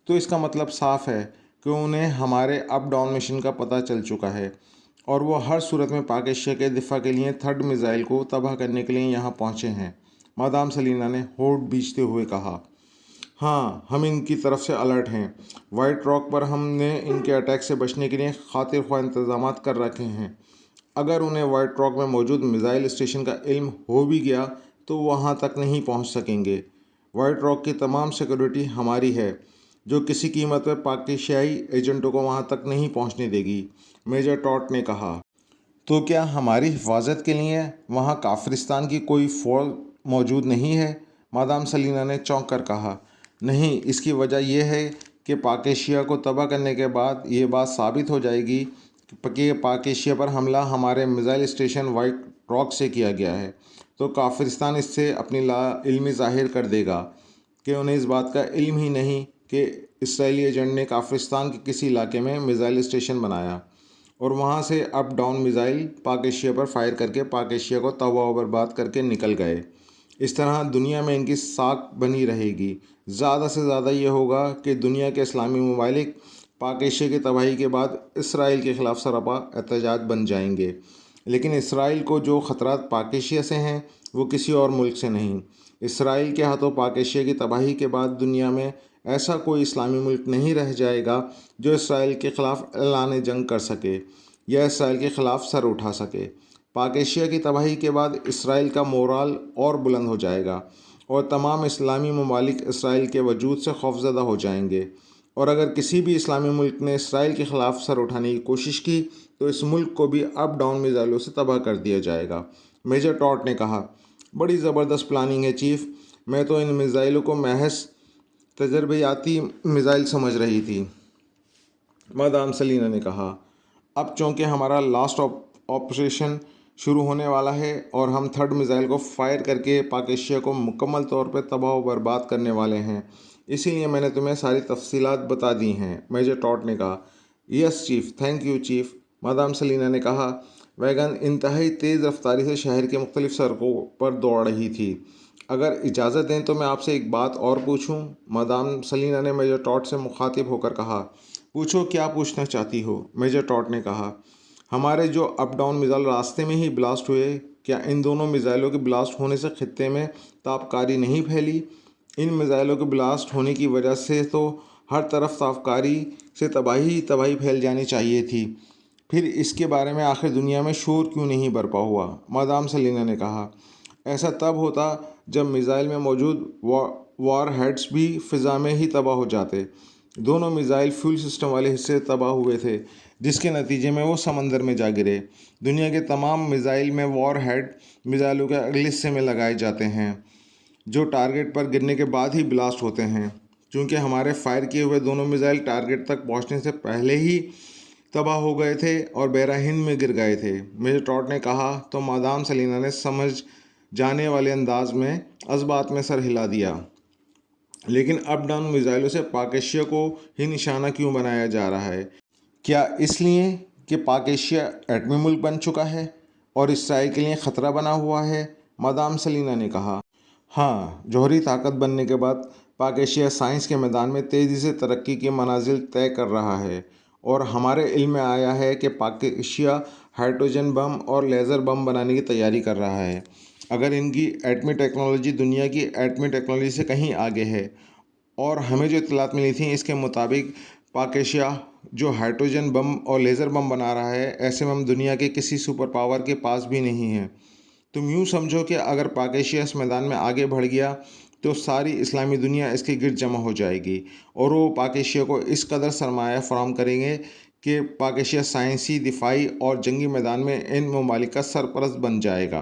तो इसका मतलब साफ़ है कि उन्हें हमारे अप डाउन मिशन का पता चल चुका है और वो हर सूरत में पाक एशिया के दिफा के लिए थर्ड मिज़ाइल को तबाह करने के लिए यहाँ पहुँचे हैं, मादाम सलीना ने होठ बींचते हुए कहा। हाँ, हम इनकी तरफ से अलर्ट हैं। वाइट रॉक पर हमने इनके अटैक से बचने के लिए खातिर ख्वाह इंतजाम कर रखे हैं। अगर उन्हें वाइट रॉक में मौजूद मिज़ाइल स्टेशन का इल्म हो भी गया तो वहाँ तक नहीं पहुँच सकेंगे। वाइट रॉक की तमाम सिक्योरिटी हमारी है जो किसी कीमत पर पाकिस्तानी एजेंटों को वहाँ तक नहीं पहुँचने देगी, मेजर टॉट ने कहा। तो क्या हमारी हिफाजत के लिए वहाँ काफिरिस्तान की कोई फ़ौज मौजूद नहीं है? मादाम सलीना ने चौंक कर कहा। नहीं, इसकी वजह यह है कि पाक एशिया को तबाह करने के बाद ये बात साबित हो जाएगी कि पाक एशिया पर हमला हमारे मिज़ाइल स्टेशन वाइट रॉक से किया गया है, तो काफिरिस्तान इससे अपनी लाइल्मी ज़ाहिर कर देगा कि उन्हें इस बात का इल्म ही नहीं कि इसराइली एजेंट ने काफिरिस्तान के किसी इलाके में मिज़ाइल स्टेशन बनाया और वहाँ से अप डाउन मिज़ाइल पाक एशिया पर फायर करके पाक एशिया को तबाह बर्बाद करके निकल गए। इस तरह दुनिया में इनकी साख बनी रहेगी। ज़्यादा से ज़्यादा ये होगा कि दुनिया के इस्लामी ममालिक पाक एशिया की तबाही के बाद इसराइल के ख़िलाफ़ सरापा एहतजाज बन जाएंगे। लेकिन इसराइल को जो ख़तरात पाक एशिया से हैं वो किसी और मुल्क से नहीं। इसराइल के हाथों पाक एशिया की तबाही के बाद दुनिया में ऐसा कोई इस्लामी मुल्क नहीं रह जाएगा जो इसराइल के ख़िलाफ़ ऐलान जंग कर सके या इसराइल के ख़िलाफ़ सर उठा सके। पाक एशिया की तबाही के बाद इसराइल का मोराल और बुलंद हो जाएगा और तमाम इस्लामी ममालिक इसराइल के वजूद से खौफज़दा हो जाएंगे और अगर किसी भी इस्लामी मुल्क ने इसराइल के ख़िलाफ़ सर उठाने की कोशिश की तो इस मुल्क को भी अप डाउन मिज़ाइलों से तबाह कर दिया जाएगा, मेजर टॉट ने कहा। बड़ी ज़बरदस्त प्लानिंग है चीफ़। मैं तो इन मिज़ाइलों को महज तजर्बियाती मिज़ाइल समझ रही थी, मादाम सलीना ने कहा। अब चूँकि हमारा लास्ट ऑपरेशन शुरू होने वाला है और हम थर्ड मिज़ाइल को फायर करके पाक एशिया को मुकम्मल तौर पर तबाह व बर्बाद करने वाले हैं, इसीलिए मैंने तुम्हें सारी तफसीलात बता दी हैं, मेजर टॉट ने कहा। Yes chief, thank you chief, madam Salina ने कहा। वैगन इंतहाई तेज़ रफ्तारी से शहर के मुख्तलिफ सड़कों पर दौड़ रही थी। अगर इजाज़त दें तो मैं आपसे एक बात और पूछूं, मादाम सलीना ने मेजर टॉट से मुखातिब होकर कहा। पूछो, क्या पूछना चाहती हो, मेजर टॉट ने कहा। हमारे जो अप डाउन मिज़ाइल रास्ते में ही ब्लास्ट हुए, क्या इन दोनों मिज़ाइलों के ब्लास्ट होने से खित्ते में ताबकारी नहीं फैली? इन मिज़ाइलों के ब्लास्ट होने की वजह से तो हर तरफ ताबकारी से तबाही फैल जानी चाहिए थी। फिर इसके बारे में आखिर दुनिया में शोर क्यों नहीं बरपा हुआ? मादाम सलीना ने कहा। ऐसा तब होता जब मिज़ाइल में मौजूद वार हेड्स भी फ़िज़ा में ही तबाह हो जाते। दोनों मिज़ाइल फ्यूल सिस्टम वाले हिस्से तबाह हुए थे जिसके नतीजे में वो समंदर में जा गिरे। दुनिया के तमाम मिज़ाइल में वार हेड मिज़ाइलों के अगले हिस्से में लगाए जाते हैं जो टारगेट पर गिरने के बाद ही ब्लास्ट होते हैं। चूँकि हमारे फायर किए हुए दोनों मिज़ाइल टारगेट तक पहुँचने से पहले ही तबाह हो गए थे और बहरा हिंद में गिर गए थे, मेजर टॉट ने कहा। तो मादाम सलीना ने समझ जाने वाले अंदाज में इस बात में सर हिला दिया। लेकिन अप डाउन मिसाइलों से पाक एशिया को ही निशाना क्यों बनाया जा रहा है? क्या इसलिए कि पाक एशिया एटमी मुल्क बन चुका है और इसराइल के लिए ख़तरा बना हुआ है? मादाम सलीना ने कहा, हाँ, जौहरी ताकत बनने के बाद पाक एशिया साइंस के मैदान में तेज़ी से तरक्की की मनाजिल तय कर रहा है और हमारे इल्म में आया है कि पाक एशिया हाइड्रोजन बम और लेज़र बम बनाने की तैयारी कर रहा है। अगर इनकी एटमी टेक्नोलॉजी दुनिया की एटमी टेक्नोलॉजी से कहीं आगे है और हमें जो इत्तलात मिली थी इसके मुताबिक पाक एशिया जो हाइड्रोजन बम और लेज़र बम बना रहा है, ऐसे बम दुनिया के किसी सुपर पावर के पास भी नहीं है। तुम यूँ समझो कि अगर पाक एशिया इस मैदान में आगे बढ़ गया तो सारी इस्लामी दुनिया इसके गिर्द जमा हो जाएगी और वो पाक एशिया को इस कदर सरमाया फराहम करेंगे कि पाक एशिया साइंसी, दिफाई और जंगी मैदान में इन ममालिक का सरपरस्त बन जाएगा।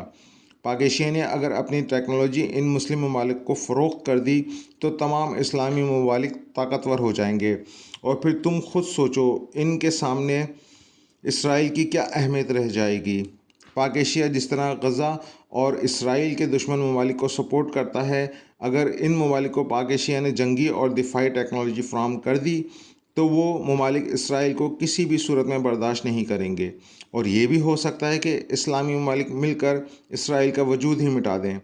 पाक एशिया ने अगर अपनी टेक्नोलॉजी इन मुस्लिम ममालिक को फ़रोख्त कर दी तो तमाम इस्लामी ममालिक ताकतवर हो जाएंगे और फिर तुम खुद सोचो इनके सामने इसराइल की क्या अहमियत रह जाएगी। पाक एशिया जिस तरह गज़ा और इसराइल के दुश्मन ममालिक को सपोर्ट करता है, अगर इन ममालिक को पाक एशिया ने जंगी और दिफाई टेक्नोलॉजी फ़राहम कर दी तो वो ममालिक इसराइल को किसी भी सूरत में बर्दाश्त नहीं करेंगे और ये भी हो सकता है कि इस्लामी ममालिक मिलकर इसराइल का वजूद ही मिटा दें।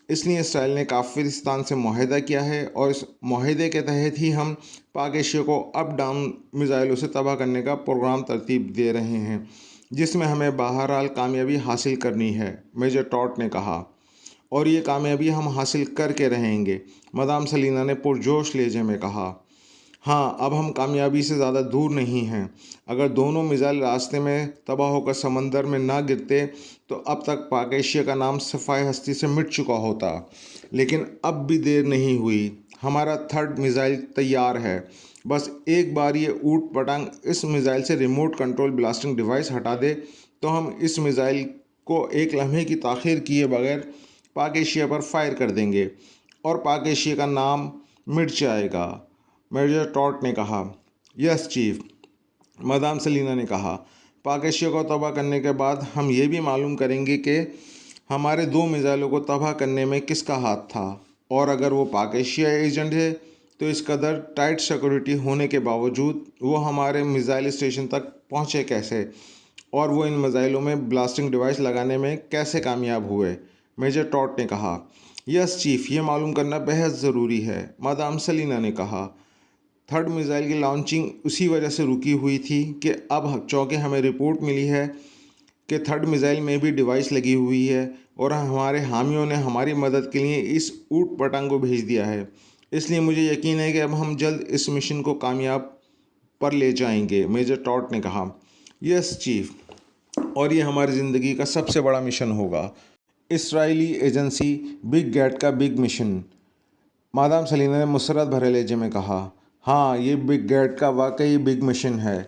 इसलिए इसराइल ने काफिरिस्तान से मुआहदा किया है और इस मुआहदे के तहत ही हम पाक एशिया को अप डाउन मिसाइलों से तबाह करने का प्रोग्राम तरतीब दे रहे हैं, जिसमें हमें बहरहाल कामयाबी हासिल करनी है, मेजर टॉट ने कहा। और ये कामयाबी हम हासिल करके रहेंगे, मदाम सलीना ने पुरजोश लहजे में कहा। हाँ, अब हम कामयाबी से ज़्यादा दूर नहीं हैं। अगर दोनों मिसाइल रास्ते में तबाह होकर समंदर में ना गिरते तो अब तक पाक एशिया का नाम सफ़ाए हस्ती से मिट चुका होता। लेकिन अब भी देर नहीं हुई, हमारा थर्ड मिसाइल तैयार है। बस एक बार ये ऊट पटांग इस मिसाइल से रिमोट कंट्रोल ब्लास्टिंग डिवाइस हटा दे तो हम इस मिसाइल को एक लम्हे की ताख़ीर किए बगैर पाक एशिया पर फायर कर देंगे और पाक एशिया का नाम मिट जाएगा, मेजर टॉट ने कहा। यस चीफ, मदाम सलीना ने कहा। पाक एशिया को तबाह करने के बाद हम ये भी मालूम करेंगे कि हमारे 2 मिसाइलों को तबाह करने में किसका हाथ था और अगर वो पाक एशिया एजेंट है तो इस कदर टाइट सिक्योरिटी होने के बावजूद वो हमारे मिसाइल स्टेशन तक पहुँचे कैसे और वो इन मिसाइलों में ब्लास्टिंग डिवाइस लगाने में कैसे कामयाब हुए, मेजर टॉट ने कहा। यस चीफ, ये मालूम करना बेहद ज़रूरी है, मादाम सलीना ने कहा। थर्ड मिसाइल की लॉन्चिंग उसी वजह से रुकी हुई थी कि अब चूँकि हमें रिपोर्ट मिली है कि थर्ड मिसाइल में भी डिवाइस लगी हुई है और हमारे हामियों ने हमारी मदद के लिए इस ऊट पटांग को भेज दिया है, इसलिए मुझे यकीन है कि अब हम जल्द इस मिशन को कामयाब पर ले जाएंगे, मेजर टॉट ने कहा। यस चीफ, और ये हमारी ज़िंदगी का सबसे बड़ा मिशन होगा, इसराइली एजेंसी बिग गैट का बिग मिशन, मादाम सलीना ने मुसरत भरे लहजे में कहा। हाँ, ये बिग गैट का वाकई बिग मिशन है।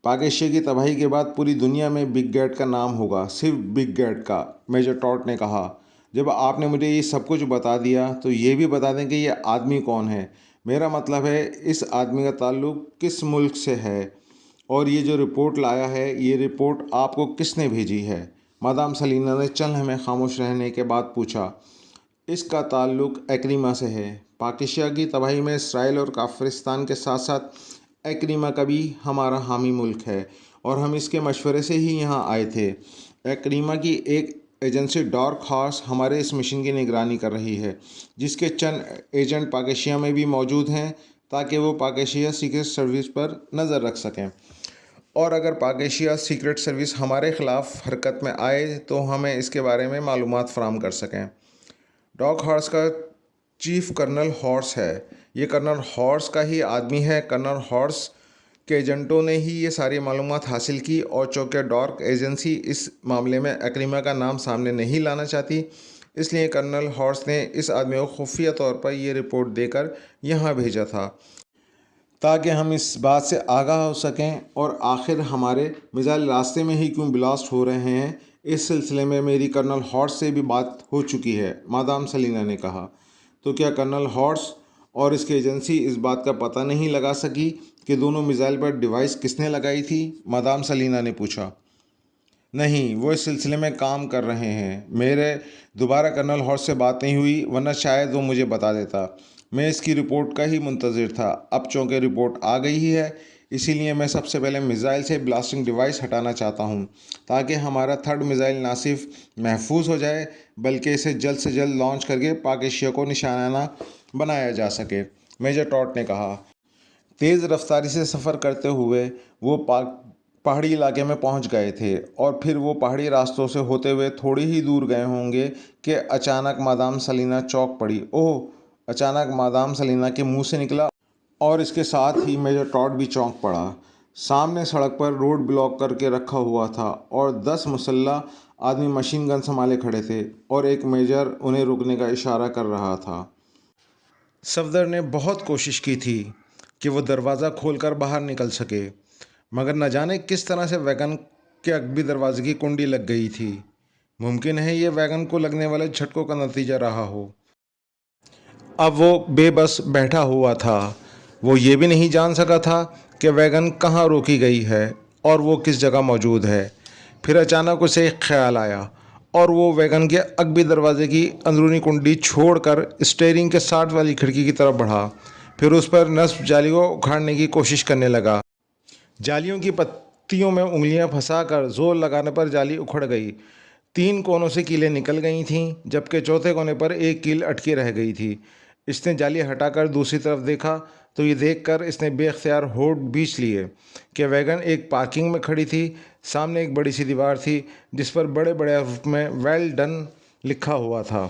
पाक एशिया की तबाही के बाद पूरी दुनिया में बिग गैट का नाम होगा, सिर्फ बिग गैट का, मेजर टॉट ने कहा। जब आपने मुझे ये सब कुछ बता दिया तो ये भी बता दें कि ये आदमी कौन है। मेरा मतलब है इस आदमी का ताल्लुक़ किस मुल्क से है और ये जो रिपोर्ट लाया है ये रिपोर्ट आपको किसने भेजी है। मादाम सलीना ने चंद लम्हे खामोश रहने के बाद पूछा। इसका ताल्लुक़ एक्रिमा से है। पाक एशिया की तबाही में इसराइल और काफिरिस्तान के साथ साथ एक्रिमा का भी हमारा हामी मुल्क है और हम इसके मशवरे से ही यहाँ आए थे। एक्रिमा की एक एजेंसी डार्क हॉर्स हमारे इस मिशन की निगरानी कर रही है, जिसके चंद एजेंट पाक एशिया में भी मौजूद हैं ताकि वो पाक एशिया सीक्रेट सर्विस पर नज़र रख सकें और अगर पाक एशिया सीक्रेट सर्विस हमारे ख़िलाफ़ हरकत में आए तो हमें इसके बारे में मालूमात फ़राहम कर सकें। डॉग हॉर्स का चीफ कर्नल हॉर्स है। ये कर्नल हॉर्स का ही आदमी है। कर्नल हॉर्स के एजेंटों ने ही ये सारी मालूमात हासिल की और चूँकि डार्क एजेंसी इस मामले में एक्रिमा का नाम सामने नहीं लाना चाहती, इसलिए कर्नल हॉर्स ने इस आदमी को खुफिया तौर पर यह रिपोर्ट देकर यहाँ भेजा था ताकि हम इस बात से आगाह हो सकें और आखिर हमारे मिसाइल रास्ते में ही क्यों ब्लास्ट हो रहे हैं। इस सिलसिले में मेरी कर्नल हॉर्स से भी बात हो चुकी है, मादाम सलीना ने कहा। तो क्या कर्नल हॉर्स और इसकी एजेंसी इस बात का पता नहीं लगा सकी कि दोनों मिसाइल पर डिवाइस किसने लगाई थी, मादाम सलीना ने पूछा। नहीं, वो इस सिलसिले में काम कर रहे हैं। मेरे दोबारा कर्नल हॉर्स से बात नहीं हुई वरना शायद वो मुझे बता देता। मैं इसकी रिपोर्ट का ही मुंतज़िर था। अब चूँकि रिपोर्ट आ गई ही है, इसीलिए मैं सबसे पहले मिसाइल से ब्लास्टिंग डिवाइस हटाना चाहता हूँ, ताकि हमारा थर्ड मिसाइल ना सिर्फ महफूज हो जाए बल्कि इसे जल्द से जल्द लॉन्च करके पाक एशिया को निशाना बनाया जा सके, मेजर टॉट ने कहा। तेज़ रफ्तारी से सफ़र करते हुए वो पहाड़ी इलाके में पहुंच गए थे और फिर वो पहाड़ी रास्तों से होते हुए थोड़ी ही दूर गए होंगे कि अचानक मादाम सलीना चौंक पड़ी। ओह! अचानक मादाम सलीना के मुंह से निकला और इसके साथ ही मेजर टॉड भी चौंक पड़ा। सामने सड़क पर रोड ब्लॉक करके रखा हुआ था और 10 मुसल्लह आदमी मशीन गन संभाले खड़े थे और एक मेजर उन्हें रुकने का इशारा कर रहा था। सफदर ने बहुत कोशिश की थी कि वो दरवाज़ा खोलकर बाहर निकल सके, मगर न जाने किस तरह से वैगन के अगबी दरवाजे की कुंडी लग गई थी। मुमकिन है ये वैगन को लगने वाले झटकों का नतीजा रहा हो। अब वो बेबस बैठा हुआ था। वो ये भी नहीं जान सका था कि वैगन कहाँ रोकी गई है और वो किस जगह मौजूद है। फिर अचानक उसे एक ख्याल आया और वो वैगन के अगबी दरवाजे की अंदरूनी कुंडी छोड़कर स्टीयरिंग के साथ वाली खिड़की की तरफ बढ़ा। फिर उस पर नस्ब जाली को उखाड़ने की कोशिश करने लगा। जालियों की पत्तियों में उंगलियां फंसाकर जोर लगाने पर जाली उखड़ गई। 3 कोनों से कीलें निकल गई थीं, जबकि चौथे कोने पर एक कील अटकी रह गई थी। इसने जाली हटाकर दूसरी तरफ देखा तो ये देखकर इसने बेख्तियार होठ बींच लिए कि वैगन एक पार्किंग में खड़ी थी। सामने एक बड़ी सी दीवार थी जिस पर बड़े बड़े हर्फ में वेल डन लिखा हुआ था।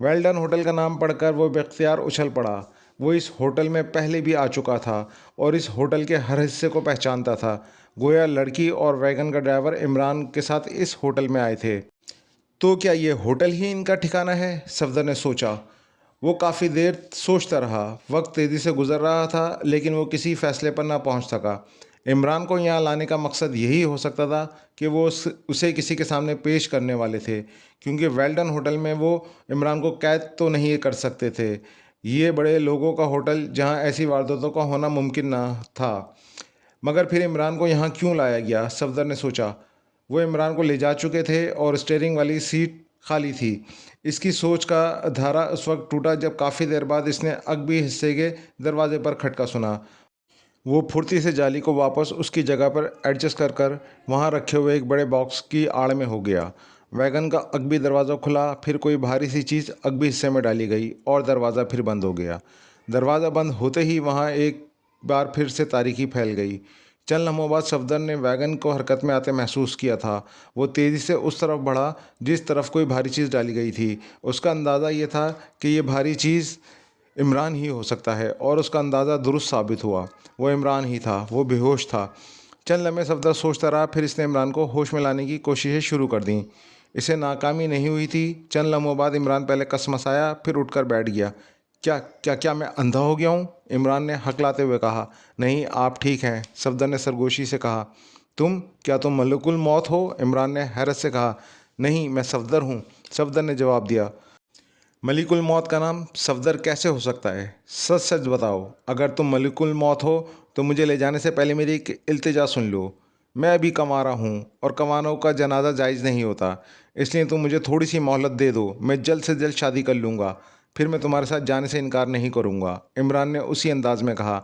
वेल डन होटल का नाम पढ़कर वो बेख्तियार उछल पड़ा। वो इस होटल में पहले भी आ चुका था और इस होटल के हर हिस्से को पहचानता था। गोया लड़की और वैगन का ड्राइवर इमरान के साथ इस होटल में आए थे। तो क्या ये होटल ही इनका ठिकाना है? सफदर ने सोचा। वो काफ़ी देर सोचता रहा। वक्त तेज़ी से गुजर रहा था, लेकिन वो किसी फैसले पर ना पहुंच सका। इमरान को यहाँ लाने का मकसद यही हो सकता था कि वो उसे किसी के सामने पेश करने वाले थे, क्योंकि वेल्डन होटल में वो इमरान को कैद तो नहीं कर सकते थे। ये बड़े लोगों का होटल जहाँ ऐसी वारदातों का होना मुमकिन ना था। मगर फिर इमरान को यहाँ क्यों लाया गया? सफदर ने सोचा। वो इमरान को ले जा चुके थे और स्टीयरिंग वाली सीट खाली थी। इसकी सोच का धारा उस वक्त टूटा जब काफ़ी देर बाद इसने अगबी हिस्से के दरवाजे पर खटका सुना। वो फुर्ती से जाली को वापस उसकी जगह पर एडजस्ट कर कर वहाँ रखे हुए एक बड़े बॉक्स की आड़ में हो गया। वैगन का अगबी दरवाज़ा खुला, फिर कोई भारी सी चीज़ अगबी हिस्से में डाली गई और दरवाज़ा फिर बंद हो गया। दरवाज़ा बंद होते ही वहाँ एक बार फिर से तारीकी फैल गई। चंद लम्हों बाद सफदर ने वैगन को हरकत में आते महसूस किया था। वो तेज़ी से उस तरफ बढ़ा जिस तरफ कोई भारी चीज़ डाली गई थी। उसका अंदाज़ा ये था कि ये भारी चीज़ इमरान ही हो सकता है और उसका अंदाज़ा दुरुस्त साबित हुआ। वो इमरान ही था। वो बेहोश था। चंद लम्हे सफदर सोचता रहा, फिर इसने इमरान को होश में लाने की कोशिशें शुरू कर दी। इसे नाकामी नहीं हुई थी। चंद लम्हों बाद इमरान पहले कसमसाया, फिर उठकर बैठ गया। क्या मैं अंधा हो गया हूँ? इमरान ने हकलाते हुए कहा। नहीं, आप ठीक हैं, सफदर ने सरगोशी से कहा। क्या तुम मलिकुल मौत हो? इमरान ने हैरत से कहा। नहीं, मैं सफदर हूँ, सफदर ने जवाब दिया। मलिकुल मौत का नाम सफदर कैसे हो सकता है? सच सच बताओ, अगर तुम मलिकुल मौत हो तो मुझे ले जाने से पहले मेरी एक इल्तिजा सुन लो। मैं अभी कंवारा हूँ और कंवारों का जनाजा जायज़ नहीं होता, इसलिए तुम मुझे थोड़ी सी मोहलत दे दो। मैं जल्द से जल्द शादी कर लूँगा, फिर मैं तुम्हारे साथ जाने से इनकार नहीं करूँगा, इमरान ने उसी अंदाज में कहा।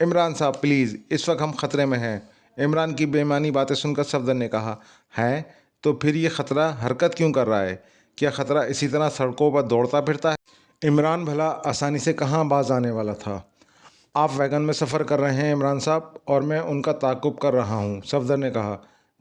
इमरान साहब प्लीज़, इस वक्त हम ख़तरे में हैं, इमरान की बेईमानी बातें सुनकर सफदर ने कहा। है तो फिर ये ख़तरा हरकत क्यों कर रहा है? क्या ख़तरा इसी तरह सड़कों पर दौड़ता फिरता है? इमरान भला आसानी से कहाँ बाज आने वाला था। आप वैगन में सफ़र कर रहे हैं इमरान साहब, और मैं उनका ताक़ुब कर रहा हूँ, सफदर ने कहा।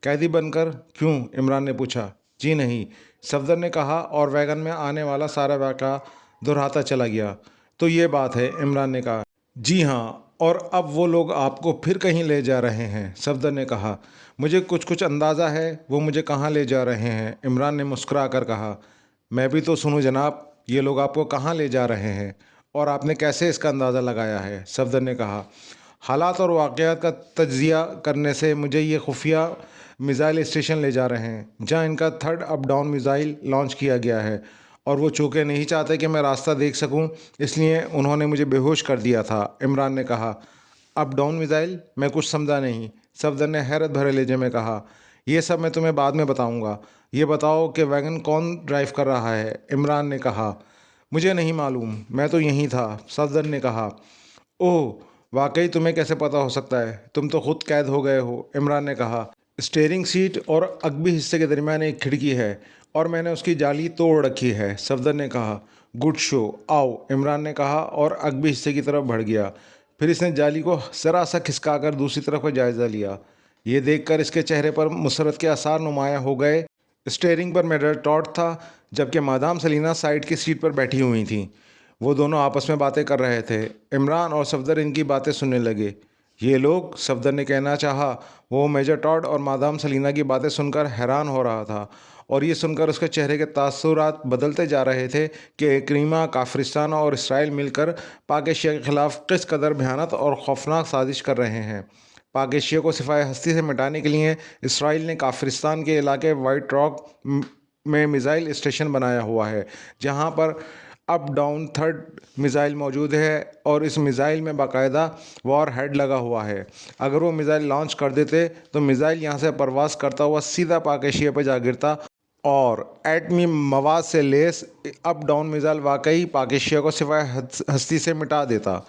कैदी बनकर? क्यों? इमरान ने पूछा। जी नहीं, सफदर ने कहा और वैगन में आने वाला सारा वाक़या दोहराता चला गया। तो ये बात है, इमरान ने कहा। जी हाँ, और अब वो लोग आपको फिर कहीं ले जा रहे हैं, सफदर ने कहा। मुझे कुछ कुछ अंदाज़ा है वो मुझे कहाँ ले जा रहे हैं, इमरान ने मुस्कुरा कर कहा। मैं भी तो सुनूं जनाब, ये लोग आपको कहाँ ले जा रहे हैं और आपने कैसे इसका अंदाज़ा लगाया है, सफदर ने कहा। हालात और वाक़यात का तज्ज़िया करने से मुझे ये खुफिया मिसाइल स्टेशन ले जा रहे हैं जहाँ इनका third up down missile launch किया गया है, और वो चूँकि नहीं चाहते कि मैं रास्ता देख सकूं, इसलिए उन्होंने मुझे बेहोश कर दिया था, इमरान ने कहा। Up down missile? मैं कुछ समझा नहीं, सफदर ने हैरत भरे लहजे में कहा। ये सब मैं तुम्हें बाद में बताऊंगा। ये बताओ कि वैगन कौन ड्राइव कर रहा है, इमरान ने कहा। मुझे नहीं मालूम, मैं तो यहीं था, सफदर ने कहा। ओह, वाकई तुम्हें कैसे पता हो सकता है? तुम तो खुद कैद हो गए हो, इमरान ने कहा। स्टीयरिंग सीट और अगबी हिस्से के दरमियान एक खिड़की है और मैंने उसकी जाली तोड़ रखी है, सफदर ने कहा। गुड शो, आओ, इमरान ने कहा और अगबी हिस्से की तरफ बढ़ गया। फिर इसने जाली को जरा सा खिसकाकर दूसरी तरफ का जायज़ा लिया। ये देखकर इसके चेहरे पर मुसरत के आसार नुमायाँ हो गए। स्टीयरिंग पर मेजर टॉड था, जबकि मादाम सलीना साइड की सीट पर बैठी हुई थीं। वो दोनों आपस में बातें कर रहे थे। इमरान और सफदर इनकी बातें सुनने लगे। ये लोग, सफदर ने कहना चाहा। वो मेजर टॉड और मादाम सलीना की बातें सुनकर हैरान हो रहा था और ये सुनकर उसके चेहरे के तासुरात बदलते जा रहे थे कि इक्रीमा, काफरिस्तान और इसराइल मिलकर पाक एशिया के ख़िलाफ़ किस कदर भयानक और खौफनाक साजिश कर रहे हैं। पाक एशिया को सिफाए हस्ती से मिटाने के लिए इसराइल ने काफरिस्तान के इलाके वाइट रॉक में मिज़ाइल स्टेशन बनाया हुआ है, जहां पर अप डाउन थर्ड मिज़ाइल मौजूद है और इस मिज़ाइल में बाकायदा वॉर हेड लगा हुआ है। अगर वो मिज़ाइल लॉन्च कर देते तो मिज़ाइल यहाँ से परवास करता हुआ सीधा पाक एशिया पर जा गिरता और एटमी मवाद से लेस अप डाउन मिज़ाइल वाकई पाक एशिया को सिवाय हस्ती से मिटा देता।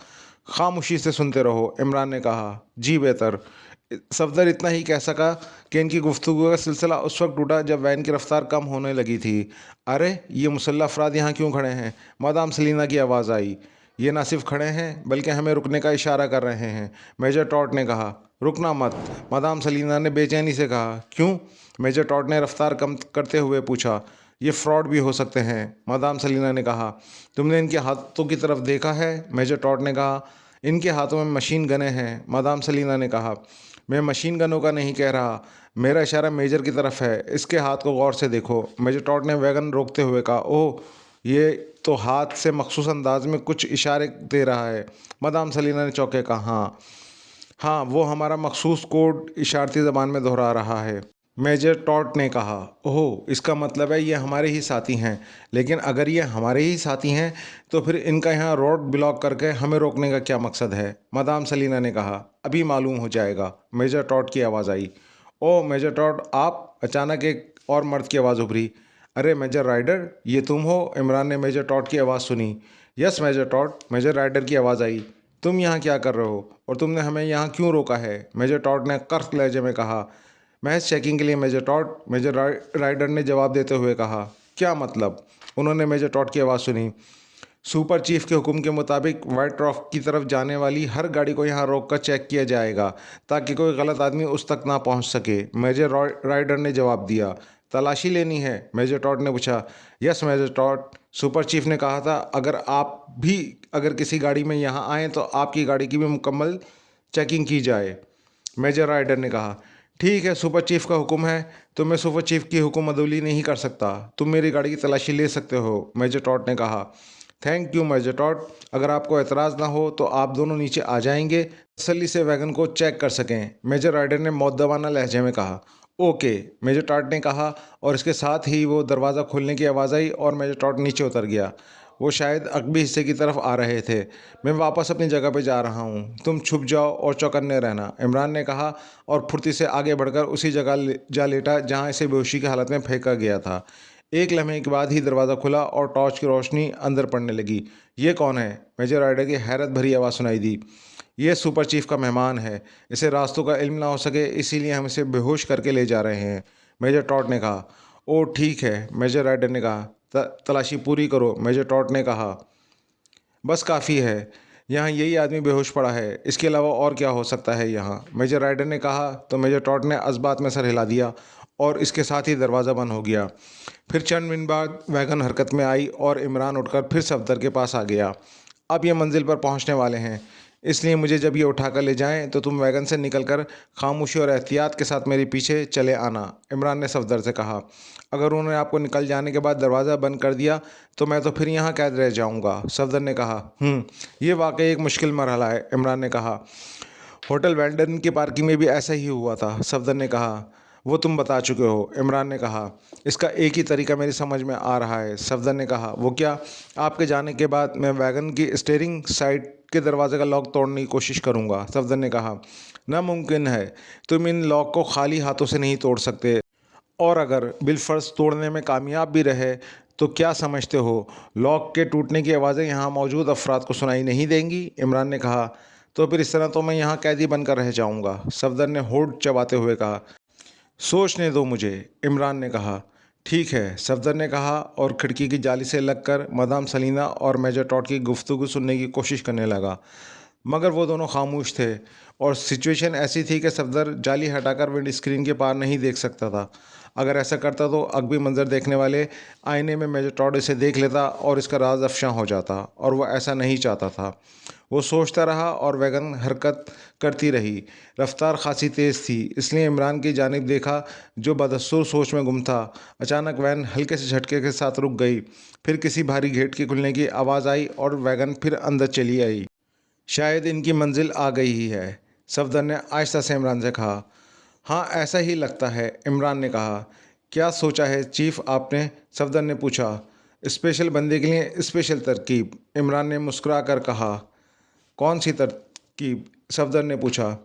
खामोशी से सुनते रहो, इमरान ने कहा। जी बेहतर, सफदर इतना ही कह सका कि इनकी गुफ्तगू का सिलसिला उस वक्त टूटा जब वैन की रफ्तार कम होने लगी थी। अरे, ये मुसल्लह अफराद यहाँ क्यों खड़े हैं? मादाम सलीना की आवाज़ आई। ये ना सिर्फ खड़े हैं बल्कि हमें रुकने का इशारा कर रहे हैं, मेजर टॉड ने कहा। रुकना मत, मादाम सलीना ने बेचैनी से कहा। क्यों? मेजर टॉड ने रफ्तार कम करते हुए पूछा। ये फ्रॉड भी हो सकते हैं, मादाम सलीना ने कहा। तुमने इनके हाथों की तरफ देखा है? मेजर टॉड ने कहा। इनके हाथों में मशीन गनें हैं, मादाम सलीना ने कहा। मैं मशीन गनों का नहीं कह रहा, मेरा इशारा मेजर की तरफ है। इसके हाथ को गौर से देखो, मेजर टॉड ने वैगन रोकते हुए कहा। ओह, ये तो हाथ से मखसूस अंदाज में कुछ इशारे दे रहा है, मादाम सलीना ने चौंके कहा। हाँ हाँ, वो हमारा मखसूस कोड इशारती ज़बान में दोहरा रहा है, मेजर टॉड ने कहा। ओह, इसका मतलब है ये हमारे ही साथी हैं। लेकिन अगर ये हमारे ही साथी हैं तो फिर इनका यहाँ रोड ब्लॉक करके हमें रोकने का क्या मकसद है, मादाम सलीना ने कहा। अभी मालूम हो जाएगा, मेजर टॉड की आवाज़ आई। ओह मेजर टॉड, आप? अचानक एक और मर्द की आवाज़ उभरी। अरे मेजर राइडर, ये तुम हो? इमरान ने मेजर टॉड की आवाज़ सुनी। Yes major Todd, major Rider की आवाज़ आई। तुम यहाँ क्या कर रहे हो और तुमने हमें यहाँ क्यों रोका है? मेजर टॉड ने कर्क लहजे में कहा। महज चेकिंग के लिए मेजर टॉड, मेजर राइडर ने जवाब देते हुए कहा। क्या मतलब? उन्होंने मेजर टॉड की आवाज़ सुनी। सुपर चीफ के हुक्म के मुताबिक वाइट रॉक की तरफ जाने वाली हर गाड़ी को यहाँ रोक कर चेक किया जाएगा ताकि कोई गलत आदमी उस तक ना पहुँच सके, मेजर राइडर ने जवाब दिया। तलाशी लेनी है? मेजर टॉड ने पूछा। Yes major Todd, super chief ने कहा था अगर किसी गाड़ी में यहाँ आएँ तो आपकी गाड़ी की भी मुकम्मल चेकिंग की जाए, मेजर राइडर ने कहा। ठीक है, सुपर चीफ का हुक्म है तो मैं सुपर चीफ की हुक्म अदौली नहीं कर सकता। तुम मेरी गाड़ी की तलाशी ले सकते हो, मेजर टॉड ने कहा। थैंक यू मेजर टॉड, अगर आपको एतराज़ ना हो तो आप दोनों नीचे आ जाएंगे, तसल्ली से वैगन को चेक कर सकें, मेजर राइडर ने मौद्दबाना लहजे में कहा। ओके, मेजर टॉड ने कहा और इसके साथ ही वो दरवाज़ा खोलने की आवाज़ आई और मेजर टॉड नीचे उतर गया। वो शायद अगबी हिस्से की तरफ आ रहे थे। मैं वापस अपनी जगह पर जा रहा हूँ, तुम छुप जाओ और चौकन्ने रहना, इमरान ने कहा और फुर्ती से आगे बढ़कर उसी जगह जा लेटा जहाँ इसे बेहोशी की हालत में फेंका गया था। एक लम्हे के बाद ही दरवाज़ा खुला और टॉर्च की रोशनी अंदर पड़ने लगी। ये कौन है? मेजर राइडर की हैरत भरी आवाज़ सुनाई दी। ये सुपर चीफ का मेहमान है, इसे रास्तों का इल्म ना हो सके इसीलिए हम इसे बेहोश करके ले जा रहे हैं, मेजर टॉड ने कहा। ओह ठीक है, मेजर राइडर ने कहा। तलाशी पूरी करो, मेजर टॉड ने कहा। बस काफ़ी है, यहाँ यही आदमी बेहोश पड़ा है, इसके अलावा और क्या हो सकता है यहाँ, मेजर राइडर ने कहा। तो मेजर टॉड ने अज़बात में सर हिला दिया और इसके साथ ही दरवाज़ा बंद हो गया। फिर चंद मिनट बाद वैगन हरकत में आई और इमरान उठकर फिर सफदर के पास आ गया। अब ये मंजिल पर पहुंचने वाले हैं, इसलिए मुझे जब ये उठाकर ले जाएं तो तुम वैगन से निकलकर खामोशी और एहतियात के साथ मेरे पीछे चले आना, इमरान ने सफदर से कहा। अगर उन्होंने आपको निकल जाने के बाद दरवाज़ा बंद कर दिया तो मैं तो फिर यहाँ कैद रह जाऊँगा, सफदर ने कहा। ये वाकई एक मुश्किल मरहला है, इमरान ने कहा। होटल वेल्डन की पार्किंग में भी ऐसा ही हुआ था, सफदर ने कहा। वो तुम बता चुके हो, इमरान ने कहा। इसका एक ही तरीका मेरी समझ में आ रहा है, सफदर ने कहा। वो क्या? आपके जाने के बाद मैं वैगन की स्टीयरिंग साइड के दरवाजे का लॉक तोड़ने की कोशिश करूंगा, सफदर ने कहा। नामुमकिन है, तुम इन लॉक को खाली हाथों से नहीं तोड़ सकते, और अगर बिलफर्ज तोड़ने में कामयाब भी रहे तो क्या समझते हो लॉक के टूटने की आवाज़ें यहाँ मौजूद अफराद को सुनाई नहीं देंगी? इमरान ने कहा। तो फिर इस तरह तो मैं यहाँ कैदी बनकर रह जाऊँगा, सफदर ने होंठ चबाते हुए कहा। सोचने दो मुझे, इमरान ने कहा। ठीक है, सफदर ने कहा और खिड़की की जाली से लगकर मादाम सलीना और मेजर टॉड की गुफ्तगू सुनने की कोशिश करने लगा, मगर वो दोनों खामोश थे और सिचुएशन ऐसी थी कि सफदर जाली हटाकर विंड स्क्रीन के पार नहीं देख सकता था। अगर ऐसा करता तो अगबी मंजर देखने वाले आईने में मेजर टॉड इसे देख लेता और इसका राज अफशा हो जाता, और वह ऐसा नहीं चाहता था। वो सोचता रहा और वैगन हरकत करती रही। रफ्तार खासी तेज़ थी, इसलिए इमरान की जानिब देखा जो बदस्तूर सोच में गुम था। अचानक वैन हल्के से झटके के साथ रुक गई। फिर किसी भारी गेट के खुलने की आवाज़ आई और वैगन फिर अंदर चली आई। शायद इनकी मंजिल आ गई ही है, सफदर ने आहिस्ता से इमरान से कहा। हाँ, ऐसा ही लगता है, इमरान ने कहा। क्या सोचा है चीफ आपने? सफदर ने पूछा। स्पेशल बंदे के लिए स्पेशल तरकीब, इमरान ने मुस्कुरा कर कहा। कौन सी तरकीब? सफदर ने पूछा।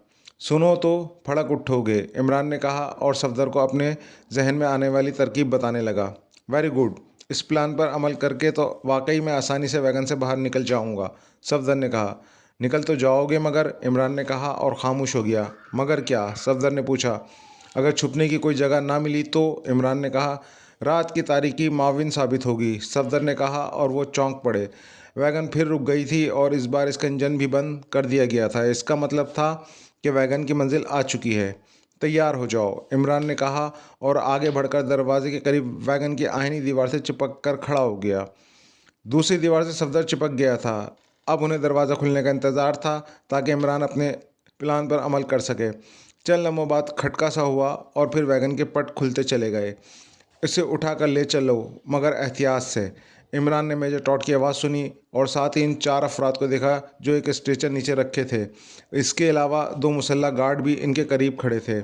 सुनो तो फड़क उठोगे, इमरान ने कहा और सफदर को अपने जहन में आने वाली तरकीब बताने लगा। वेरी गुड, इस प्लान पर अमल करके तो वाकई में आसानी से वैगन से बाहर निकल जाऊंगा, सफदर ने कहा। निकल तो जाओगे मगर, इमरान ने कहा और ख़ामोश हो गया। मगर क्या? सफदर ने पूछा। अगर छुपने की कोई जगह ना मिली तो, इमरान ने कहा। रात की तारीकी माविन साबित होगी, सफदर ने कहा और वो चौंक पड़े। वैगन फिर रुक गई थी और इस बार इसका इंजन भी बंद कर दिया गया था। इसका मतलब था कि वैगन की मंजिल आ चुकी है। तैयार हो जाओ, इमरान ने कहा और आगे बढ़कर दरवाजे के करीब वैगन की आहिनी दीवार से चिपक कर खड़ा हो गया। दूसरी दीवार से सफदर चिपक गया था। अब उन्हें दरवाज़ा खुलने का इंतज़ार था ताकि इमरान अपने प्लान पर अमल कर सके। चंद लम्हों बाद खटका सा हुआ और फिर वैगन के पट खुलते चले गए। इसे उठा कर ले चलो, मगर एहतियात से, इमरान ने मेजर टॉड की आवाज़ सुनी और साथ ही इन 4 अफराद को देखा जो एक स्ट्रेचर नीचे रखे थे। इसके अलावा 2 मुसल्ला गार्ड भी इनके करीब खड़े थे।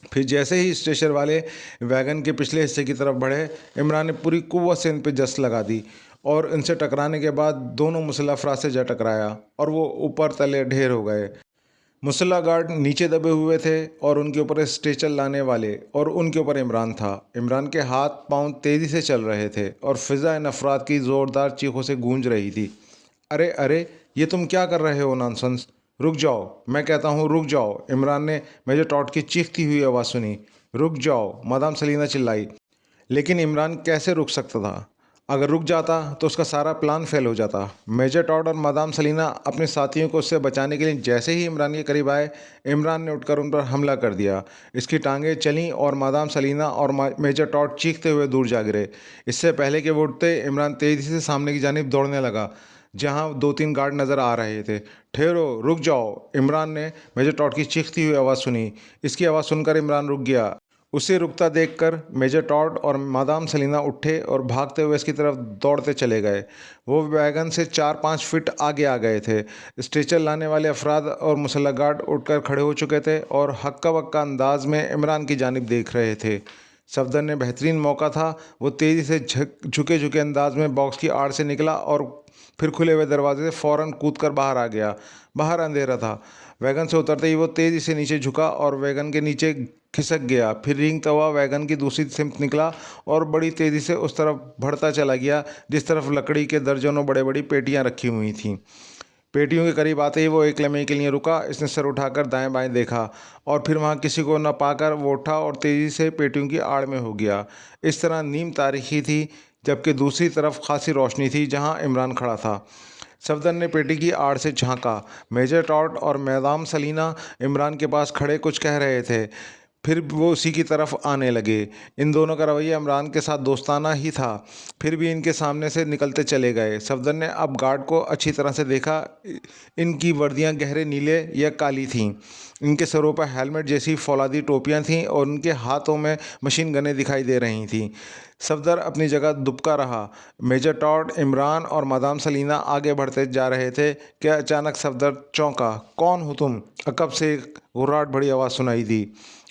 फिर जैसे ही स्ट्रेचर वाले वैगन के पिछले हिस्से की तरफ बढ़े, इमरान ने पूरी कुव्वत से इन पर जस्त लगा दी और इनसे टकराने के बाद दोनों मुसल्ला अफराद से जा टकराया और वो ऊपर तले ढेर हो गए। मुसल्ला गार्ड नीचे दबे हुए थे और उनके ऊपर स्ट्रेचर लाने वाले, और उनके ऊपर इमरान था। इमरान के हाथ पांव तेज़ी से चल रहे थे और फिज़ा इन अफराद की ज़ोरदार चीखों से गूंज रही थी। अरे अरे, ये तुम क्या कर रहे हो नॉनसेंस? रुक जाओ, मैं कहता हूँ रुक जाओ, इमरान ने मेजर टॉड की चीखती हुई आवाज़ सुनी। रुक जाओ, मादाम सलीना चिल्लाई। लेकिन इमरान कैसे रुक सकता था? अगर रुक जाता तो उसका सारा प्लान फेल हो जाता। मेजर टॉड और मादाम सलीना अपने साथियों को उससे बचाने के लिए जैसे ही इमरान के करीब आए, इमरान ने उठकर उन पर हमला कर दिया। इसकी टांगें चलीं और मादाम सलीना और मेजर टॉड चीखते हुए दूर जा गिरे। इससे पहले कि वो उठते, इमरान तेज़ी से सामने की जानिब दौड़ने लगा जहाँ 2-3 गार्ड नज़र आ रहे थे। ठहरो, रुक जाओ, इमरान ने मेजर टॉड की चीखती हुई आवाज़ सुनी। इसकी आवाज़ सुनकर इमरान रुक गया। उसे रुकता देखकर मेजर टॉड और मादाम सलीना उठे और भागते हुए इसकी तरफ दौड़ते चले गए। वो वैगन से 4-5 फीट आगे आ गए थे। स्ट्रेचर लाने वाले अफराद और मुसल्ला गार्ड उठकर खड़े हो चुके थे और हक्का बक्का अंदाज में इमरान की जानिब देख रहे थे। सफदर ने बेहतरीन मौका था। वो तेज़ी से झुके झुके अंदाज में बॉक्स की आड़ से निकला और फिर खुले हुए दरवाजे से फ़ौरन कूदकर बाहर आ गया। बाहर अंधेरा था। वैगन से उतरते ही वो तेज़ी से नीचे झुका और वैगन के नीचे खिसक गया। फिर रेंगता हुआ वैगन की दूसरी सिमत निकला और बड़ी तेज़ी से उस तरफ बढ़ता चला गया जिस तरफ लकड़ी के दर्जनों बड़ी बड़ी पेटियां रखी हुई थीं। पेटियों के करीब आते ही वो एक लम्हे के लिए रुका। इसने सर उठाकर दाएं बाएं देखा और फिर वहाँ किसी को न पाकर वो उठा और तेज़ी से पेटियों की आड़ में हो गया। इस तरह नीम तारीखी थी, जबकि दूसरी तरफ खासी रोशनी थी जहाँ इमरान खड़ा था। सफदर ने पेटी की आड़ से झांका। मेजर टॉड और मैदाम सलीना इमरान के पास खड़े कुछ कह रहे थे, फिर वो उसी की तरफ आने लगे। इन दोनों का रवैया इमरान के साथ दोस्ताना ही था, फिर भी इनके सामने से निकलते चले गए। सफदर ने अब गार्ड को अच्छी तरह से देखा। इनकी वर्दियां गहरे नीले या काली थीं। इनके सरों पर हेलमेट जैसी फौलादी टोपियां थीं और उनके हाथों में मशीन गनें दिखाई दे रही थीं। सफदर अपनी जगह दुबका रहा। मेजर टॉड, इमरान और मादाम सलीना आगे बढ़ते जा रहे थे कि अचानक सफदर चौंका। कौन हो तुम? अकब से एक घुर्राहट भरी आवाज़ सुनाई दी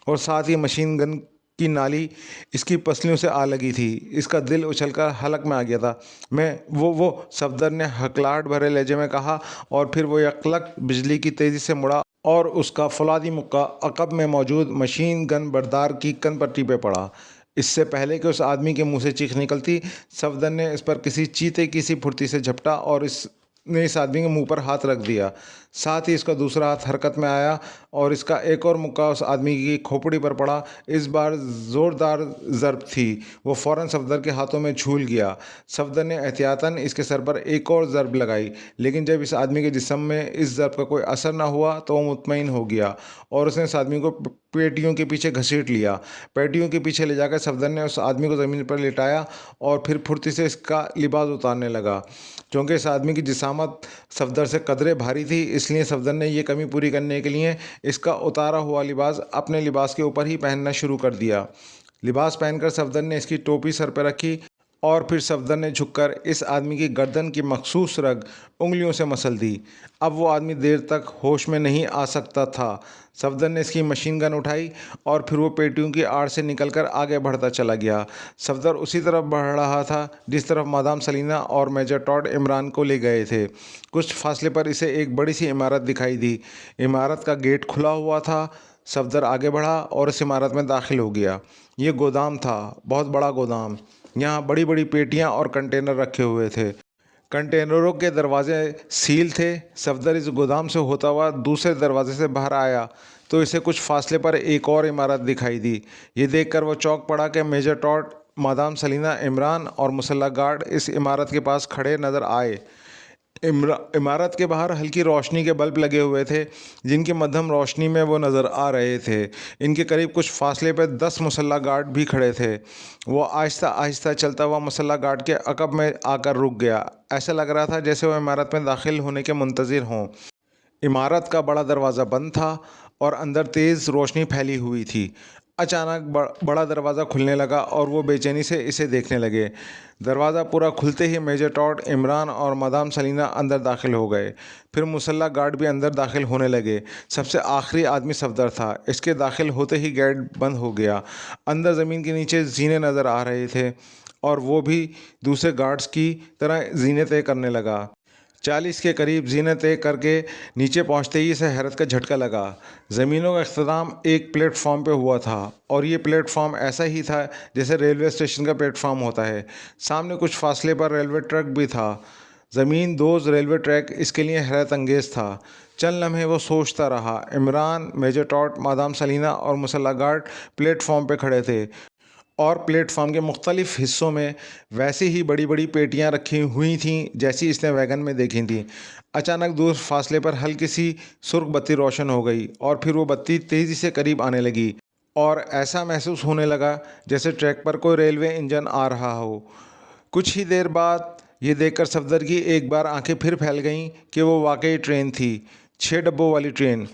और साथ ही मशीन गन की नाली इसकी पसलियों से आ लगी थी। इसका दिल उछलकर हलक में आ गया था। मैं वो सफदर ने हकलाहट भरे लहजे में कहा और फिर वो यकलक बिजली की तेज़ी से मुड़ा और उसका फौलादी मुक्का अकब में मौजूद मशीन गन बरदार की कन पट्टी पे पड़ा। इससे पहले कि उस आदमी के मुंह से चीख निकलती, सफदर ने इस पर किसी चीते की सी फुर्ती से झपटा और इसने इस आदमी के मुंह पर हाथ रख दिया। साथ ही इसका दूसरा हाथ हरकत में आया और इसका एक और मुक्का उस आदमी की खोपड़ी पर पड़ा। इस बार ज़ोरदार ज़रब थी। वो फ़ौरन सफदर के हाथों में झूल गया। सफदर ने एहतियातन इसके सर पर एक और ज़रब लगाई, लेकिन जब इस आदमी के जिस्म में इस ज़रब का कोई असर न हुआ तो वो मुतमईन हो गया और उसने इस आदमी को पेटियों के पीछे घसीट लिया। पेटियों के पीछे ले जाकर सफदर ने उस आदमी को ज़मीन पर लिटाया और फिर फुर्ती से इसका लिबास उतारने लगा। क्योंकि इस आदमी की जिसामत सफदर से कदरे भारी थी, इसलिए सफदर ने यह कमी पूरी करने के लिए इसका उतारा हुआ लिबास अपने लिबास के ऊपर ही पहनना शुरू कर दिया। लिबास पहनकर सफदर ने इसकी टोपी सर पर रखी और फिर सफदर ने झुककर इस आदमी की गर्दन की मखसूस रग उंगलियों से मसल दी। अब वो आदमी देर तक होश में नहीं आ सकता था। सफदर ने इसकी मशीन गन उठाई और फिर वो पेटियों की आड़ से निकलकर आगे बढ़ता चला गया। सफदर उसी तरफ बढ़ रहा था जिस तरफ मादाम सलीना और मेजर टॉड इमरान को ले गए थे। कुछ फासले पर इसे एक बड़ी सी इमारत दिखाई दी। इमारत का गेट खुला हुआ था। सफदर आगे बढ़ा और इस इमारत में दाखिल हो गया। ये गोदाम था, बहुत बड़ा गोदाम। यहाँ बड़ी बड़ी पेटियाँ और कंटेनर रखे हुए थे। कंटेनरों के दरवाजे सील थे। सफदर इस गोदाम से होता हुआ दूसरे दरवाजे से बाहर आया तो इसे कुछ फासले पर एक और इमारत दिखाई दी। ये देखकर वो चौंक पड़ा कि major Todd, madam Salina, Imran और मुसल्लह गार्ड इस इमारत के पास खड़े नज़र आए। इमारत के बाहर हल्की रोशनी के बल्ब लगे हुए थे, जिनकी मध्यम रोशनी में वो नज़र आ रहे थे। इनके करीब कुछ फासले पर 10 मुसल्लह गार्ड भी खड़े थे। वो आहिस्ता आहिस्ता चलता हुआ मुसल्लह गार्ड के अकब में आकर रुक गया। ऐसा लग रहा था जैसे वो इमारत में दाखिल होने के मुंतज़िर हों। इमारत का बड़ा दरवाज़ा बंद था और अंदर तेज़ रोशनी फैली हुई थी। अचानक बड़ा दरवाज़ा खुलने लगा और वो बेचैनी से इसे देखने लगे। दरवाज़ा पूरा खुलते ही मेजर टॉड, इमरान और मादाम सलीना अंदर दाखिल हो गए। फिर मुसल्लह गार्ड भी अंदर दाखिल होने लगे। सबसे आखिरी आदमी सफदर था। इसके दाखिल होते ही गेट बंद हो गया। अंदर ज़मीन के नीचे जीने नज़र आ रहे थे और वो भी दूसरे गार्ड्स की तरह जीने तय करने लगा। 40 के करीब जीने तय करके नीचे पहुंचते ही इसे हैरत का झटका लगा। ज़मीनों का इख्तिताम एक प्लेटफॉर्म पे हुआ था और ये प्लेटफॉर्म ऐसा ही था जैसे रेलवे स्टेशन का प्लेटफॉर्म होता है। सामने कुछ फासले पर रेलवे ट्रैक भी था। ज़मीन दोज रेलवे ट्रैक इसके लिए हैरत अंगेज़ था। चंद लम्हे वो सोचता रहा। Imran, major Todd, madam Salina और मुसल्लह गार्ड प्लेटफॉर्म पे खड़े थे और प्लेटफॉर्म के मुख्तलिफ़ हिस्सों में वैसी ही बड़ी बड़ी पेटियां रखी हुई थीं जैसी इसने वैगन में देखी थीं। अचानक दूर फासले पर हल्की सी सुर्ख बत्ती रोशन हो गई और फिर वो बत्ती तेज़ी से करीब आने लगी और ऐसा महसूस होने लगा जैसे ट्रैक पर कोई रेलवे इंजन आ रहा हो। कुछ ही देर बाद ये देखकर सफदर की एक बार आंखें फिर फैल गईं कि वो वाकई ट्रेन थी। 6 डब्बों वाली ट्रेन।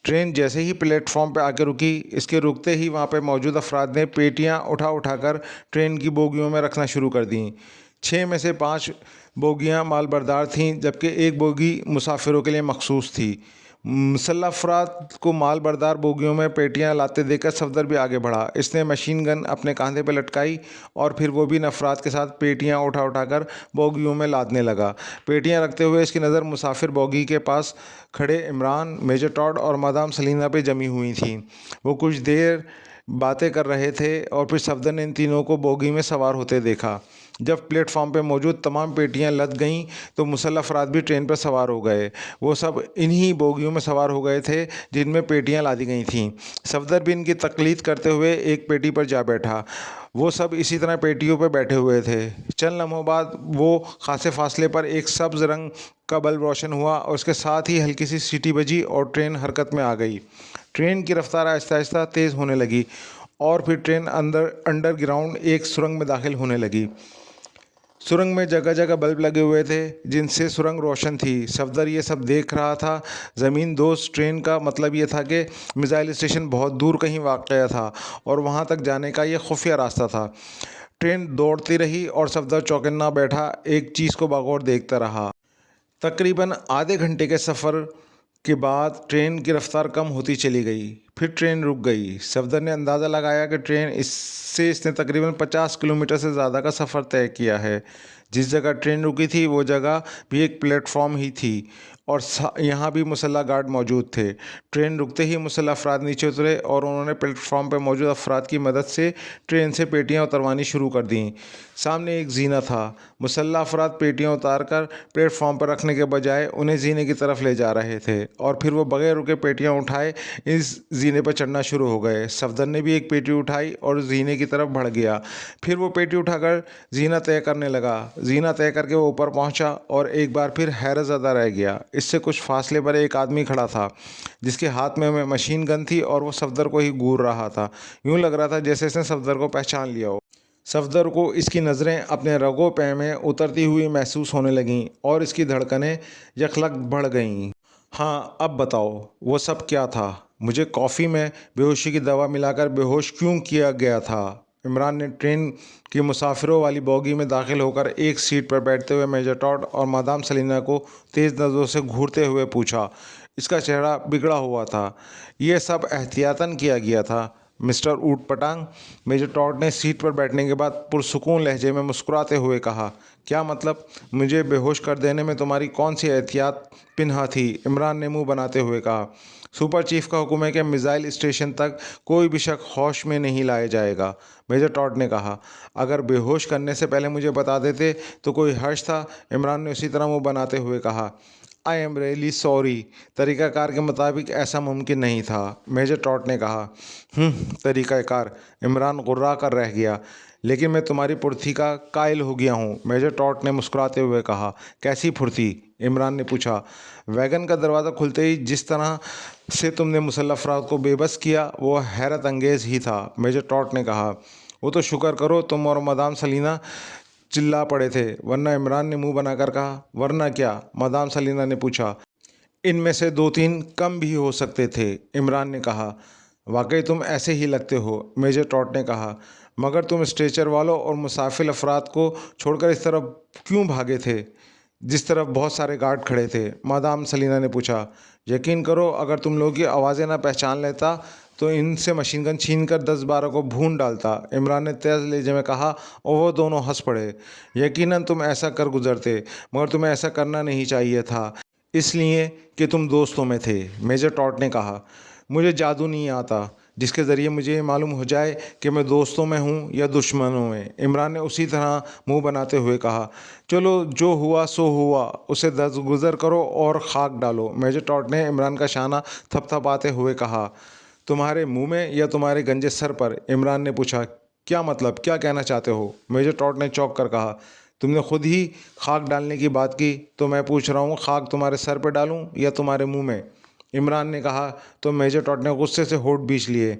ट्रेन जैसे ही प्लेटफॉर्म पर आकर रुकी, इसके रुकते ही वहाँ पर मौजूद अफराद ने पेटियाँ उठा उठाकर ट्रेन की बोगियों में रखना शुरू कर दी। 6 में से 5 बोगियाँ मालबरदार थीं, जबकि एक बोगी मुसाफिरों के लिए मखसूस थी। मुसल्लह अफराद को मालबरदार बोगियों में पेटियाँ लाते देखकर सफदर भी आगे बढ़ा। इसने मशीन गन अपने कंधे पर लटकाई और फिर वो भी अफराद के साथ पेटियाँ उठा उठाकर बोगियों में लादने लगा। पेटियाँ रखते हुए इसकी नज़र मुसाफिर बोगी के पास खड़े इमरान, मेजर टॉड और मादाम सलीना पे जमी हुई थी। वो कुछ देर बातें कर रहे थे और फिर सफदर ने इन तीनों को बोगी में सवार होते देखा। जब प्लेटफॉर्म पे मौजूद तमाम पेटियां लद गईं तो मुसल्लह अफराद भी ट्रेन पर सवार हो गए। वो सब इन्हीं बोगियों में सवार हो गए थे जिनमें पेटियां लादी गई थीं। सफदर भी इनकी तकलीद करते हुए एक पेटी पर जा बैठा। वो सब इसी तरह पेटियों पर बैठे हुए थे। चंद लम्हों बाद वो खासे फासले पर एक सब्ज़ रंग का बल्ब रोशन हुआ और उसके साथ ही हल्की सी सीटी बजी और ट्रेन हरकत में आ गई। ट्रेन की रफ्तार आहिस्ता आहिस्ता तेज़ होने लगी और फिर ट्रेन अंडरग्राउंड एक सुरंग में दाखिल होने लगी। सुरंग में जगह जगह बल्ब लगे हुए थे जिनसे सुरंग रोशन थी। सफदर ये सब देख रहा था। ज़मीन दोस्त ट्रेन का मतलब ये था कि मिसाइल स्टेशन बहुत दूर कहीं वाक़या था और वहाँ तक जाने का ये खुफिया रास्ता था। ट्रेन दौड़ती रही और सफदर चौकन्ना बैठा एक चीज़ को बगौर देखता रहा। तकरीबन आधे घंटे के सफ़र के बाद ट्रेन की रफ्तार कम होती चली गई। फिर ट्रेन रुक गई। सफदर ने अंदाज़ा लगाया कि इसने तकरीबन 50 किलोमीटर से ज़्यादा का सफ़र तय किया है। जिस जगह ट्रेन रुकी थी वो जगह भी एक प्लेटफॉर्म ही थी और यहाँ भी मुसल्ह गार्ड मौजूद थे। ट्रेन रुकते ही मुसल्ह अफराद नीचे उतरे और उन्होंने प्लेटफॉर्म पर मौजूद अफराद की मदद से ट्रेन से पेटियाँ उतरवानी शुरू कर दीं। सामने एक जीना था। मुसल्ह अफराद पेटियाँ उतार कर प्लेटफॉर्म पर रखने के बजाय उन्हें जीने की तरफ ले जा रहे थे और फिर वो बगैर रुके पेटियाँ उठाए इस जीने पर चढ़ना शुरू हो गए। सफदर ने भी एक पेटी उठाई और जीने की तरफ बढ़ गया। फिर वो पेटी उठाकर जीना तय करने लगा। जीना तय करके वो ऊपर पहुंचा और एक बार फिर हैरत ज़दा रह गया। इससे कुछ फासले पर एक आदमी खड़ा था जिसके हाथ में मशीन गन थी और वो सफदर को ही घूर रहा था। यूं लग रहा था जैसे इसने सफदर को पहचान लिया हो। सफदर को इसकी नज़रें अपने रगों पैर में उतरती हुई महसूस होने लगीं और इसकी धड़कनें यकलक बढ़ गईं। हाँ, अब बताओ वो सब क्या था? मुझे कॉफ़ी में बेहोशी की दवा मिलाकर बेहोश क्यों किया गया था? इमरान ने ट्रेन की मुसाफिरों वाली बोगी में दाखिल होकर एक सीट पर बैठते हुए मेजर टॉड और मादाम सलीना को तेज़ नज़रों से घूरते हुए पूछा। इसका चेहरा बिगड़ा हुआ था। यह सब एहतियातन किया गया था मिस्टर ऊट पटांग। मेजर टॉड ने सीट पर बैठने के बाद पुरसुकून लहजे में मुस्कुराते हुए कहा। क्या मतलब? मुझे बेहोश कर देने में तुम्हारी कौन सी एहतियात पिन्हा थी? इमरान ने मुंह बनाते हुए कहा। सुपर चीफ का हुक्म है कि मिसाइल स्टेशन तक कोई भी शख्स होश में नहीं लाया जाएगा, मेजर टॉड ने कहा। अगर बेहोश करने से पहले मुझे बता देते तो कोई हर्ज था? इमरान ने उसी तरह मुंह बनाते हुए कहा। I am really sorry. तरीक़ाकार के मुताबिक ऐसा मुमकिन नहीं था, मेजर टॉड ने कहा। तरीक़ाकार? इमरान गुर्रा कर रह गया। लेकिन मैं तुम्हारी फुर्ती का कायल हो गया हूँ, मेजर टॉड ने मुस्कुराते हुए कहा। कैसी फुर्ती? इमरान ने पूछा। वैगन का दरवाज़ा खुलते ही जिस तरह से तुमने मुसल्लह अफराद को बेबस किया वो हैरत अंगेज़ ही था, मेजर टॉड ने कहा। वो तो शुक्र करो तुम और मादाम सलीना चिल्ला पड़े थे, वरना, इमरान ने मुंह बनाकर कहा। वरना क्या? मादाम सलीना ने पूछा। इनमें से 2-3 कम भी हो सकते थे, इमरान ने कहा। वाकई तुम ऐसे ही लगते हो, मेजर टॉड ने कहा। मगर तुम स्ट्रेचर वालों और मुसाफिर अफराद को छोड़कर इस तरफ क्यों भागे थे जिस तरफ बहुत सारे गार्ड खड़े थे? मादाम सलीना ने पूछा। यकीन करो, अगर तुम लोगों की आवाज़ें ना पहचान लेता तो इनसे मशीन गन छीन कर 10-12 को भून डालता, इमरान ने तेज़ लहजे में कहा और वो दोनों हंस पड़े। यकीनन तुम ऐसा कर गुजरते, मगर तुम्हें ऐसा करना नहीं चाहिए था, इसलिए कि तुम दोस्तों में थे, मेजर टॉड ने कहा। मुझे जादू नहीं आता जिसके ज़रिए मुझे ये मालूम हो जाए कि मैं दोस्तों में हूँ या दुश्मनों में, इमरान ने उसी तरह मुंह बनाते हुए कहा। चलो, जो हुआ सो हुआ, उसे दरगुजर करो और खाक डालो, मेजर टॉड ने इमरान का शाना थपथपाते हुए कहा। तुम्हारे मुंह में या तुम्हारे गंजे सर पर? इमरान ने पूछा। क्या मतलब? क्या कहना चाहते हो? मेजर टॉड ने चौंक कर कहा। तुमने खुद ही खाक डालने की बात की, तो मैं पूछ रहा हूँ खाक तुम्हारे सर पर डालूँ या तुम्हारे मुंह में? इमरान ने कहा। तो मेजर टॉड ने गुस्से से होठ बींच लिए।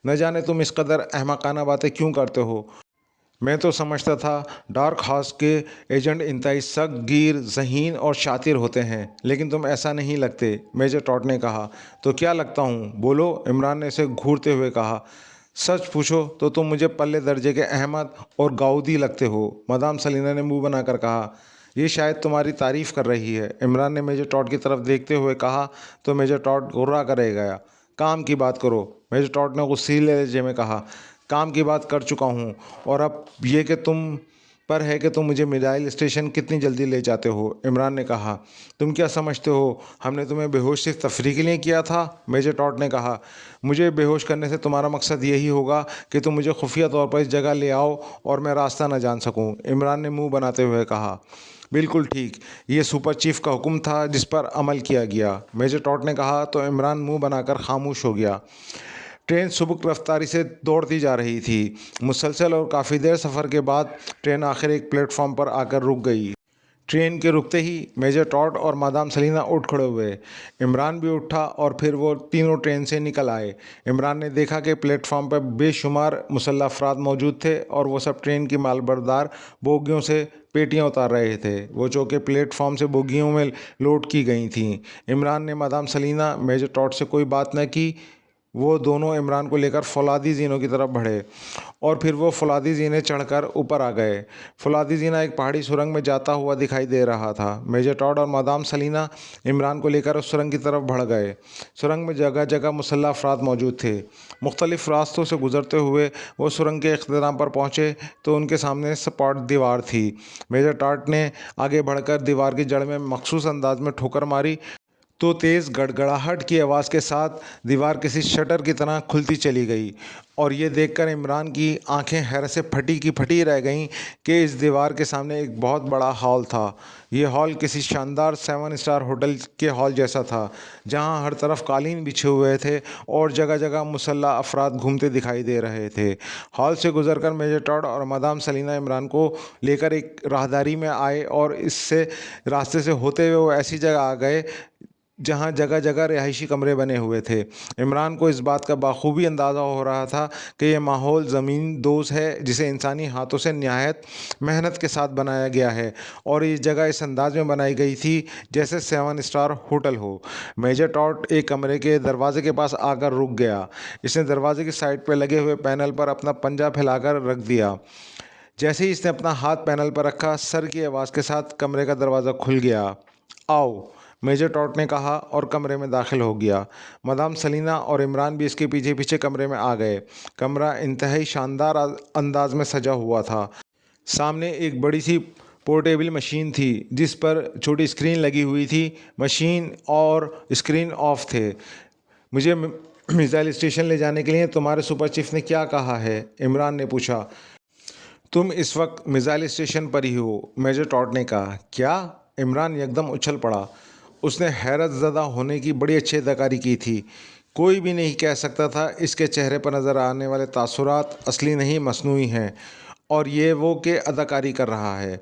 न जाने तुम इस कदर अहमकाना बातें क्यों करते हो। मैं तो समझता था डार्क हाउस के एजेंट इंतहाई सख्त, गिर, ज़हीन और शातिर होते हैं, लेकिन तुम ऐसा नहीं लगते, मेजर टॉड ने कहा। तो क्या लगता हूँ? बोलो, इमरान ने इसे घूरते हुए कहा। सच पूछो तो तुम मुझे पल्ले दर्जे के अहमद और गाउदी लगते हो, मादाम सलीना ने मुंह बनाकर कहा। ये शायद तुम्हारी तारीफ़ कर रही है, इमरान ने मेजर टॉड की तरफ देखते हुए कहा। तो मेजर टॉड गुर्रा कर रह गया। काम की बात करो, मेजर टॉड ने गुस्सीले लहजे में कहा। काम की बात कर चुका हूँ और अब ये कि तुम पर है कि तुम मुझे मिसाइल स्टेशन कितनी जल्दी ले जाते हो, इमरान ने कहा। तुम क्या समझते हो हमने तुम्हें बेहोश सिर्फ तफरीह के लिए किया था, मेजर टॉड ने कहा। मुझे बेहोश करने से तुम्हारा मकसद यही होगा कि तुम मुझे खुफिया तौर पर इस जगह ले आओ और मैं रास्ता न जान सकूं, इमरान ने मुंह बनाते हुए कहा। बिल्कुल ठीक, ये सुपर चीफ का हुक्म था जिस पर अमल किया गया, मेजर टॉड ने कहा। तो इमरान मुंह बनाकर खामोश हो गया। ट्रेन सुबक रफ्तारी से दौड़ती जा रही थी। मुसलसल और काफ़ी देर सफ़र के बाद ट्रेन आखिर एक प्लेटफॉर्म पर आकर रुक गई। ट्रेन के रुकते ही मेजर टॉड और मादाम सलीना उठ खड़े हुए। इमरान भी उठा और फिर वो तीनों ट्रेन से निकल आए। इमरान ने देखा कि प्लेटफॉर्म पर बेशुमार मुसल्लह अफराद मौजूद थे और वो सब ट्रेन की मालबरदार बोगियों से पेटियां उतार रहे थे। वो चौके प्लेटफॉर्म से बोगियों में लोड की गई थीं। इमरान ने मादाम सलीना, मेजर टॉड से कोई बात न की। वो दोनों इमरान को लेकर फौलादी जीनों की तरफ बढ़े और फिर वो फौलादी जीने चढ़कर ऊपर आ गए। फौलादी जीना एक पहाड़ी सुरंग में जाता हुआ दिखाई दे रहा था। मेजर टॉड और मादाम सलीना इमरान को लेकर उस सुरंग की तरफ बढ़ गए। सुरंग में जगह जगह मुसल्लह अफराद मौजूद थे। मुख्तलिफ रास्तों से गुजरते हुए वो सुरंग के इख्तिताम पर पहुँचे तो उनके सामने सपाट दीवार थी। मेजर टॉड ने आगे बढ़कर दीवार की जड़ में मखसूस अंदाज में ठोकर मारी तो तेज़ गड़गड़ाहट की आवाज़ के साथ दीवार किसी शटर की तरह खुलती चली गई और ये देखकर इमरान की आंखें हैरत से फटी की फटी रह गईं कि इस दीवार के सामने एक बहुत बड़ा हॉल था। ये हॉल किसी शानदार 7 स्टार होटल के हॉल जैसा था, जहां हर तरफ कालीन बिछे हुए थे और जगह जगह मुसल्लह अफराद घूमते दिखाई दे रहे थे। हॉल से गुजरकर मेजर टॉड और मादाम सलीना इमरान को लेकर एक राहदारी में आए और इससे रास्ते से होते हुए वो ऐसी जगह आ गए जहाँ जगह जगह रिहायशी कमरे बने हुए थे। इमरान को इस बात का बाखूबी अंदाज़ा हो रहा था कि यह माहौल ज़मीन दोज़ है जिसे इंसानी हाथों से निहायत मेहनत के साथ बनाया गया है और ये जगह इस अंदाज में बनाई गई थी जैसे 7 स्टार होटल हो। मेजर टॉड एक कमरे के दरवाजे के पास आकर रुक गया। इसने दरवाजे की साइड पर लगे हुए पैनल पर अपना पंजा फैलाकर रख दिया। जैसे ही इसने अपना हाथ पैनल पर रखा, सर की आवाज़ के साथ कमरे का दरवाज़ा खुल गया। आओ, मेजर टॉड ने कहा और कमरे में दाखिल हो गया। मादाम सलीना और इमरान भी इसके पीछे पीछे कमरे में आ गए। कमरा इंतहाई शानदार अंदाज में सजा हुआ था। सामने एक बड़ी सी पोर्टेबल मशीन थी जिस पर छोटी स्क्रीन लगी हुई थी। मशीन और स्क्रीन ऑफ थे। मुझे मिसाइल स्टेशन ले जाने के लिए तुम्हारे सुपर चीफ ने क्या कहा है? इमरान ने पूछा। तुम इस वक्त मिसाइल स्टेशन पर ही हो, मेजर टॉड ने कहा। क्या? इमरान एकदम उछल पड़ा। उसने हैरत ज़दा होने की बड़ी अच्छी अदाकारी की थी। कोई भी नहीं कह सकता था इसके चेहरे पर नज़र आने वाले तासुरात असली नहीं मसनूई हैं और ये वो के अदाकारी कर रहा है।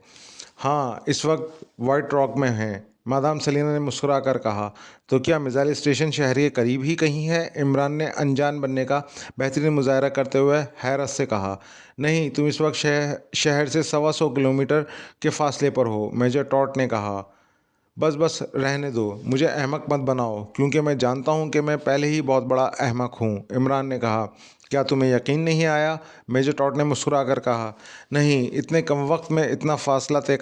हाँ, इस वक्त वाइट रॉक में हैं, मादाम सलीना ने मुस्कुरा कर कहा। तो क्या मिसाइल स्टेशन शहर के करीब ही कहीं है? इमरान ने अनजान बनने का बेहतरीन मुजाहरा करते हुए हैरत से कहा। नहीं, तुम इस वक्त शहर से 125 किलोमीटर के फासले पर हो, मेजर टॉड ने कहा। बस बस रहने दो, मुझे अहमक मत बनाओ क्योंकि मैं जानता हूँ कि मैं पहले ही बहुत बड़ा अहमक हूँ, इमरान ने कहा। क्या तुम्हें यकीन नहीं आया? मेजर टॉड ने मुस्कुरा कर कहा। नहीं, इतने कम वक्त में इतना फासला तय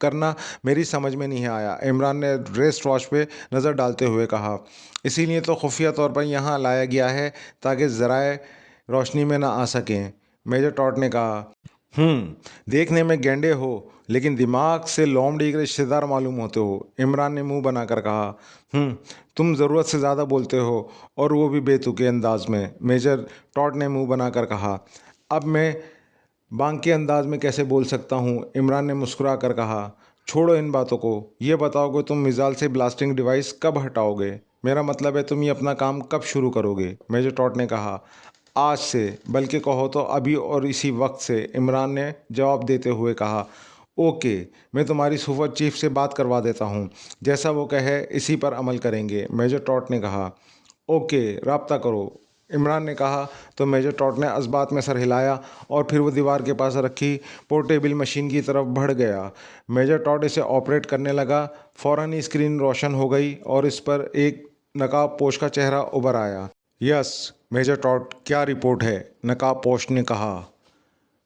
करना मेरी समझ में नहीं आया, इमरान ने रेस्ट वॉच पे नज़र डालते हुए कहा। इसीलिए तो खुफिया तौर पर यहाँ लाया गया है ताकि ज़राए रोशनी में ना आ सकें, मेजर टॉड ने कहा। देखने में गेंडे हो लेकिन दिमाग से लोमड़ी के रिश्तेदार मालूम होते हो, इमरान ने मुंह बनाकर कहा। तुम ज़रूरत से ज़्यादा बोलते हो और वो भी बेतुके अंदाज में, मेजर टॉड ने मुंह बनाकर कहा। अब मैं बांकी अंदाज में कैसे बोल सकता हूँ? इमरान ने मुस्कुरा कर कहा। छोड़ो इन बातों को, ये बताओ कि तुम मिसाइल से ब्लास्टिंग डिवाइस कब हटाओगे? मेरा मतलब है तुम ये अपना काम कब शुरू करोगे? मेजर टॉड ने कहा। आज से, बल्कि कहो तो अभी और इसी वक्त से, इमरान ने जवाब देते हुए कहा। ओके, मैं तुम्हारी सुपर चीफ से बात करवा देता हूँ, जैसा वो कहे इसी पर अमल करेंगे, मेजर टॉड ने कहा। ओके, राब्ता करो, इमरान ने कहा तो मेजर टॉड ने इस्बात में सर हिलाया और फिर वो दीवार के पास रखी पोर्टेबल मशीन की तरफ बढ़ गया। मेजर टॉड इसे ऑपरेट करने लगा। फ़ौरन ही स्क्रीन रोशन हो गई और इस पर एक नकाब पोश का चेहरा उभर आया। यस मेजर टॉड, क्या रिपोर्ट है? नकाब पोश ने कहा।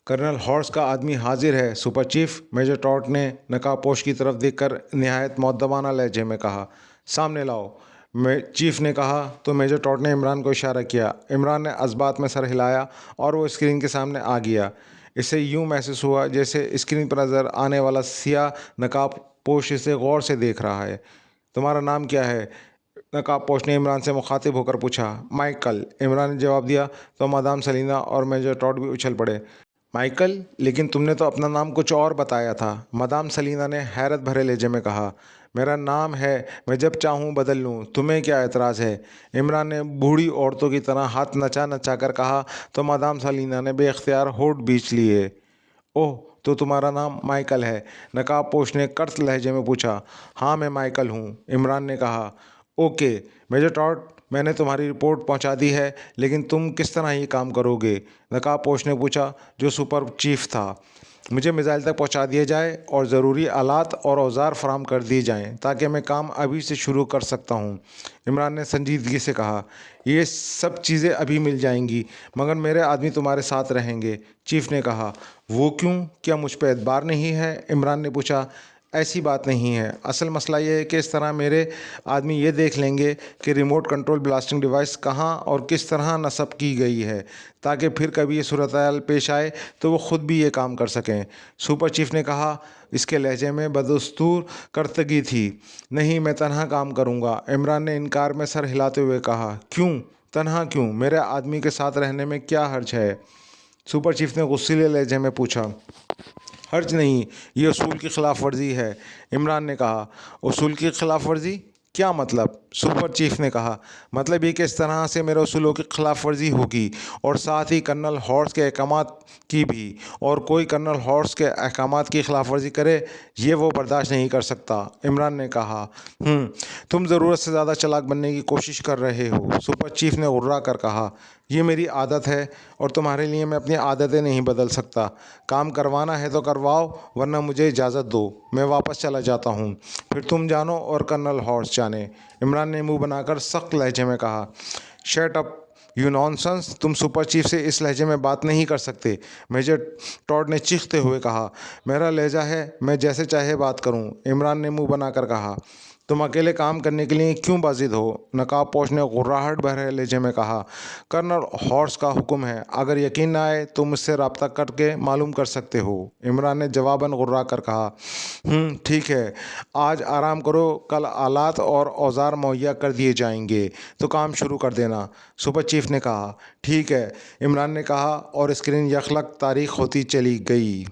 कर्नल हॉर्स का आदमी हाजिर है सुपर चीफ, मेजर टॉड ने नकाब पोश की तरफ देखकर निहायत मुअद्दबाना लहजे में कहा। सामने लाओ, चीफ ने कहा तो मेजर टॉड ने इमरान को इशारा किया। इमरान ने इस्बात में सर हिलाया और वो स्क्रीन के सामने आ गया। इसे यूं महसूस हुआ जैसे स्क्रीन पर नज़र आने वाला सियाह नकाब पोश इसे गौर से देख रहा है। तुम्हारा नाम क्या है? नकाबपोश ने इमरान से मुखातिब होकर पूछा। माइकल, इमरान ने जवाब दिया तो मादाम सलीना और मेजर टॉड भी उछल पड़े। माइकल, लेकिन तुमने तो अपना नाम कुछ और बताया था, मादाम सलीना ने हैरत भरे लहजे में कहा। मेरा नाम है, मैं जब चाहूँ बदल लूँ, तुम्हें क्या एतराज़ है? इमरान ने बूढ़ी औरतों की तरह हाथ नचा नचा कर कहा तो मादाम सलीना ने बेख्तियार होठ बीच लिए। ओह, तो तुम्हारा नाम माइकल है? नकाबपोश ने कर्स लहजे में पूछा। हाँ, मैं माइकल हूँ, इमरान ने कहा। ओके मेजर टॉड, मैंने तुम्हारी रिपोर्ट पहुंचा दी है, लेकिन तुम किस तरह ये काम करोगे? नकाबपोश ने पूछा, जो सुपर चीफ था। मुझे मिसाइल तक पहुंचा दिया जाए और ज़रूरी आलात और औजार फराहम कर दिए जाएं ताकि मैं काम अभी से शुरू कर सकता हूं। इमरान ने संजीदगी से कहा, ये सब चीज़ें अभी मिल जाएंगी, मगर मेरे आदमी तुम्हारे साथ रहेंगे। चीफ ने कहा, वो क्यों, क्या मुझ पर एतबार नहीं है? इमरान ने पूछा, ऐसी बात नहीं है। असल मसला ये है कि इस तरह मेरे आदमी ये देख लेंगे कि रिमोट कंट्रोल ब्लास्टिंग डिवाइस कहाँ और किस तरह नस्ब की गई है, ताकि फिर कभी ये सूरत हाल पेश आए तो वो ख़ुद भी ये काम कर सकें। सुपर चीफ ने कहा, इसके लहजे में बदस्तूर करतगी थी। नहीं, मैं तनहा काम करूँगा। इमरान ने इनकार में सर हिलाते हुए कहा, क्यों तनहा क्यों? मेरे आदमी के साथ रहने में क्या हर्ज है? सुपर चीफ ने गुस्सीले लहजे में पूछा। हर्ज नहीं, ये उसूल की खिलाफ वर्जी है। इमरान ने कहा, उसूल की खिलाफ वर्जी? क्या मतलब? सुपर चीफ ने कहा, मतलब ये कि इस तरह से मेरे उसूलों की खिलाफ वर्जी होगी और साथ ही कर्नल हॉर्स के अहकामात की भी, और कोई कर्नल हॉर्स के अहकामात की खिलाफ वर्जी करे ये वो बर्दाश्त नहीं कर सकता। इमरान ने कहा, तुम ज़रूरत से ज़्यादा चालाक बनने की कोशिश कर रहे हो। सुपर चीफ ने गुर्रा कर कहा, ये मेरी आदत है और तुम्हारे लिए मैं अपनी आदतें नहीं बदल सकता। काम करवाना है तो करवाओ, वरना मुझे इजाज़त दो, मैं वापस चला जाता हूँ। फिर तुम जानो और कर्नल हॉर्स जाने। इमरान ने मुंह बनाकर सख्त लहजे में कहा, शट अप यू नॉनसेंस, तुम सुपर चीफ से इस लहजे में बात नहीं कर सकते। मेजर टॉड ने चीखते हुए कहा, मेरा लहजा है, मैं जैसे चाहे बात करूं। इमरान ने मुंह बनाकर कहा, तुम अकेले काम करने के लिए क्यों बाजिद हो? नकाबपोश ने गुर्राहट भरे लहजे में कहा, कर्नल हॉर्स का हुक्म है, अगर यकीन ना आए तो मुझसे रब्ता करके मालूम कर सकते हो। इमरान ने जवाबन गुर्रा कर कहा, ठीक है, आज आराम करो, कल आलात और औजार मुहैया कर दिए जाएंगे तो काम शुरू कर देना। सुपर चीफ ने कहा, ठीक है, इमरान ने कहा, और स्क्रीन यखलक तारीख होती चली गई।